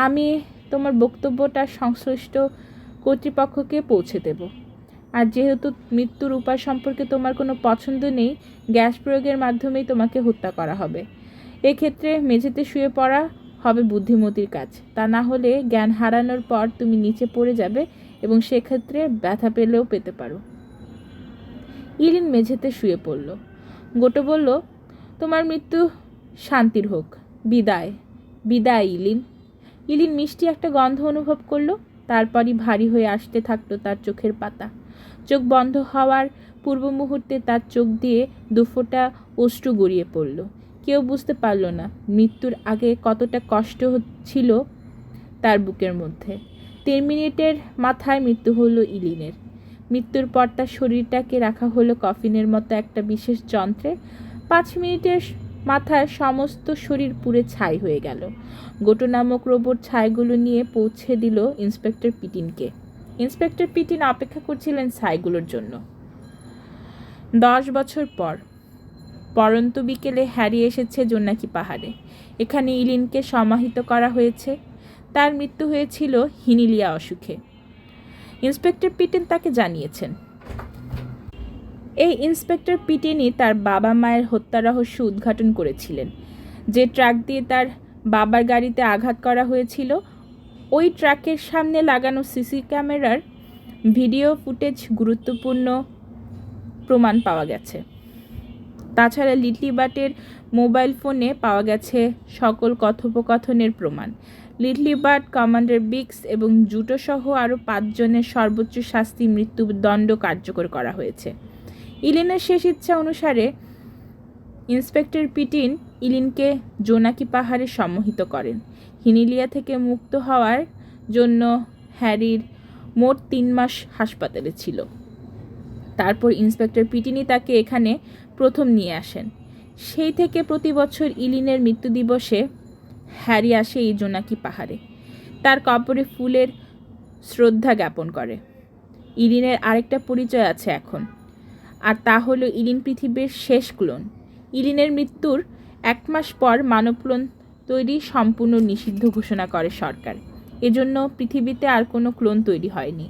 আমি তোমার বক্তব্যটা সংশ্লিষ্ট কর্তৃপক্ষকে পৌঁছে দেব। আর যেহেতু মৃত্যুর উপায় সম্পর্কে তোমার কোনো পছন্দ নেই, গ্যাস প্রয়োগের মাধ্যমেই তোমাকে হত্যা করা হবে। এক্ষেত্রে মেঝেতে শুয়ে পড়া হবে বুদ্ধিমতির কাজ, তা না হলে জ্ঞান হারানোর পর তুমি নিচে পড়ে যাবে এবং সেক্ষেত্রে ব্যথা পেলেও পেতে পারো। ইলিন মেঝেতে শুয়ে পড়ল। গোটো বলল, তোমার মৃত্যু শান্তির হোক। বিদায়। বিদায় ইলিন। ইলিন মিষ্টি একটা গন্ধ অনুভব করলো। তারপরই ভারী হয়ে আসতে থাকলো তার চোখের পাতা। চোখ বন্ধ হওয়ার পূর্ব মুহূর্তে তার চোখ দিয়ে দুফোঁটা অশ্রু গড়িয়ে পড়ল। কেউ বুঝতে পারল না মৃত্যুর আগে কতটা কষ্ট হচ্ছিল তার বুকের মধ্যে। 3 মিনিটের মাথায় মৃত্যু হলো ইলিনের। মৃত্যুর পর তার শরীরটাকে রাখা হলো কফিনের মতো একটা বিশেষ যন্ত্রে। 5 মিনিটের মাথায় সমস্ত শরীর পুড়ে ছাই হয়ে গেল। গোটো নামক রোবট ছাইগুলো নিয়ে পৌঁছে দিল ইন্সপেক্টর পিটিনকে। ইন্সপেক্টর পিটিন অপেক্ষা করছিলেন ছাইগুলোর জন্য। 10 বছর পর পরন্ত বিকেলে হ্যারি এসেছে জোনাকি পাহাড়ে। এখানে ইলিনকে সমাহিত করা হয়েছে। তার মৃত্যু হয়েছিল হিনিলিয়া অসুখে। ইন্সপেক্টর পিটিন তাকে জানিয়েছেন। এই ইন্সপেক্টর পিটিনই তার বাবা মায়ের হত্যা রহস্য উদ্ঘাটন করেছিলেন। যে ট্রাক দিয়ে তার বাবার গাড়িতে আঘাত করা হয়েছিল, ওই ট্রাকের সামনে লাগানো সিসি ক্যামেরার ভিডিও ফুটেজ গুরুত্বপূর্ণ প্রমাণ পাওয়া গেছে। তাছাড়া লিটলি বার্টের মোবাইল ফোনে পাওয়া গেছে সকল কথোপকথনের প্রমাণ। লিটলি বার্ট, কমান্ডার বিক্স এবং জুটো সহ আরও 5 জনের সর্বোচ্চ শাস্তি মৃত্যুদণ্ড কার্যকর করা হয়েছে। ইলিনের শেষ ইচ্ছা অনুসারে ইন্সপেক্টর পিটিন ইলিনকে জোনাকি পাহাড়ে সম্মোহিত করেন। হিনিলিয়া থেকে মুক্ত হওয়ার জন্য হ্যারির মোট 3 মাস হাসপাতালে ছিল। তারপর ইন্সপেক্টর পিটিনই তাকে এখানে প্রথম নিয়ে আসেন। সেই থেকে প্রতি বছর ইলিনের মৃত্যু দিবসে হ্যারি আসে এই জোনাকি পাহাড়ে। তার কবরে ফুলের শ্রদ্ধা জ্ঞাপন করে। ইলিনের আরেকটা পরিচয় আছে এখন, আর তা হলো ইলিন পৃথিবীর শেষ ক্লোন। ইলিনের মৃত্যুর 1 মাস পর মানব ক্লোন তৈরি সম্পূর্ণ নিষিদ্ধ ঘোষণা করে সরকার। এজন্য পৃথিবীতে আর কোনো ক্লোন তৈরি হয়নি।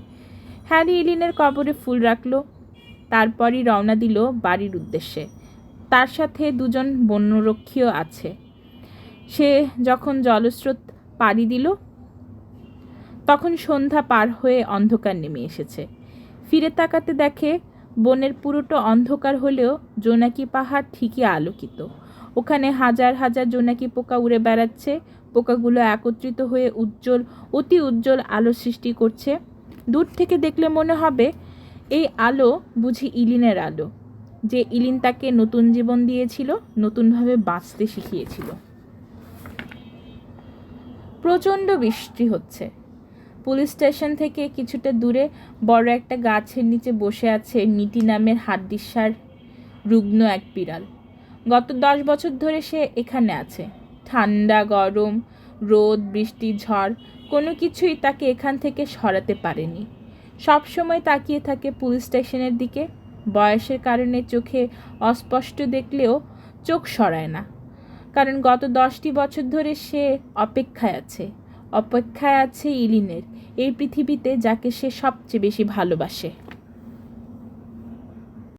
হ্যারি ইলিনের কবরে ফুল রাখল, তারপরই রওনা দিল বাড়ির উদ্দেশ্যে। তার সাথে 2 জন বন্যরক্ষীও আছে। সে যখন জলস্রোত পাড়ি দিল তখন সন্ধ্যা পার হয়ে অন্ধকার নেমে এসেছে। ফিরে তাকাতে দেখে বনের পুরোটা অন্ধকার হলেও জোনাকি পাহাড় ঠিকই আলোকিত। ওখানে হাজার হাজার জোনাকি পোকা উড়ে বেড়াচ্ছে। পোকাগুলো একত্রিত হয়ে অতি উজ্জ্বল আলো সৃষ্টি করছে। দূর থেকে দেখলে মনে হবে এই আলো বুঝি ইলিনের আলো, যে ইলিন তাকে নতুন জীবন দিয়েছিল, নতুনভাবে বাঁচতে শিখিয়েছিল। প্রচণ্ড বৃষ্টি হচ্ছে। পুলিশ স্টেশন থেকে কিছুটা দূরে বড় একটা গাছের নিচে বসে আছে মিটি নামের হাড্ডিসার রুগ্ন এক বিড়াল। গত 10 বছর ধরে সে এখানে আছে। ঠান্ডা, গরম, রোদ, বৃষ্টি, ঝড় কোনো কিছুই তাকে এখান থেকে সরাতে পারেনি। সব সময় তাকিয়ে থাকে পুলিশ স্টেশনের দিকে। বয়সের কারণে চোখে অস্পষ্ট দেখলেও চোখ সরায় না, কারণ গত 10টি বছর ধরে সে অপেক্ষায় আছে ইলিনের, এই পৃথিবীতে যাকে সে সবচেয়ে বেশি ভালোবাসে।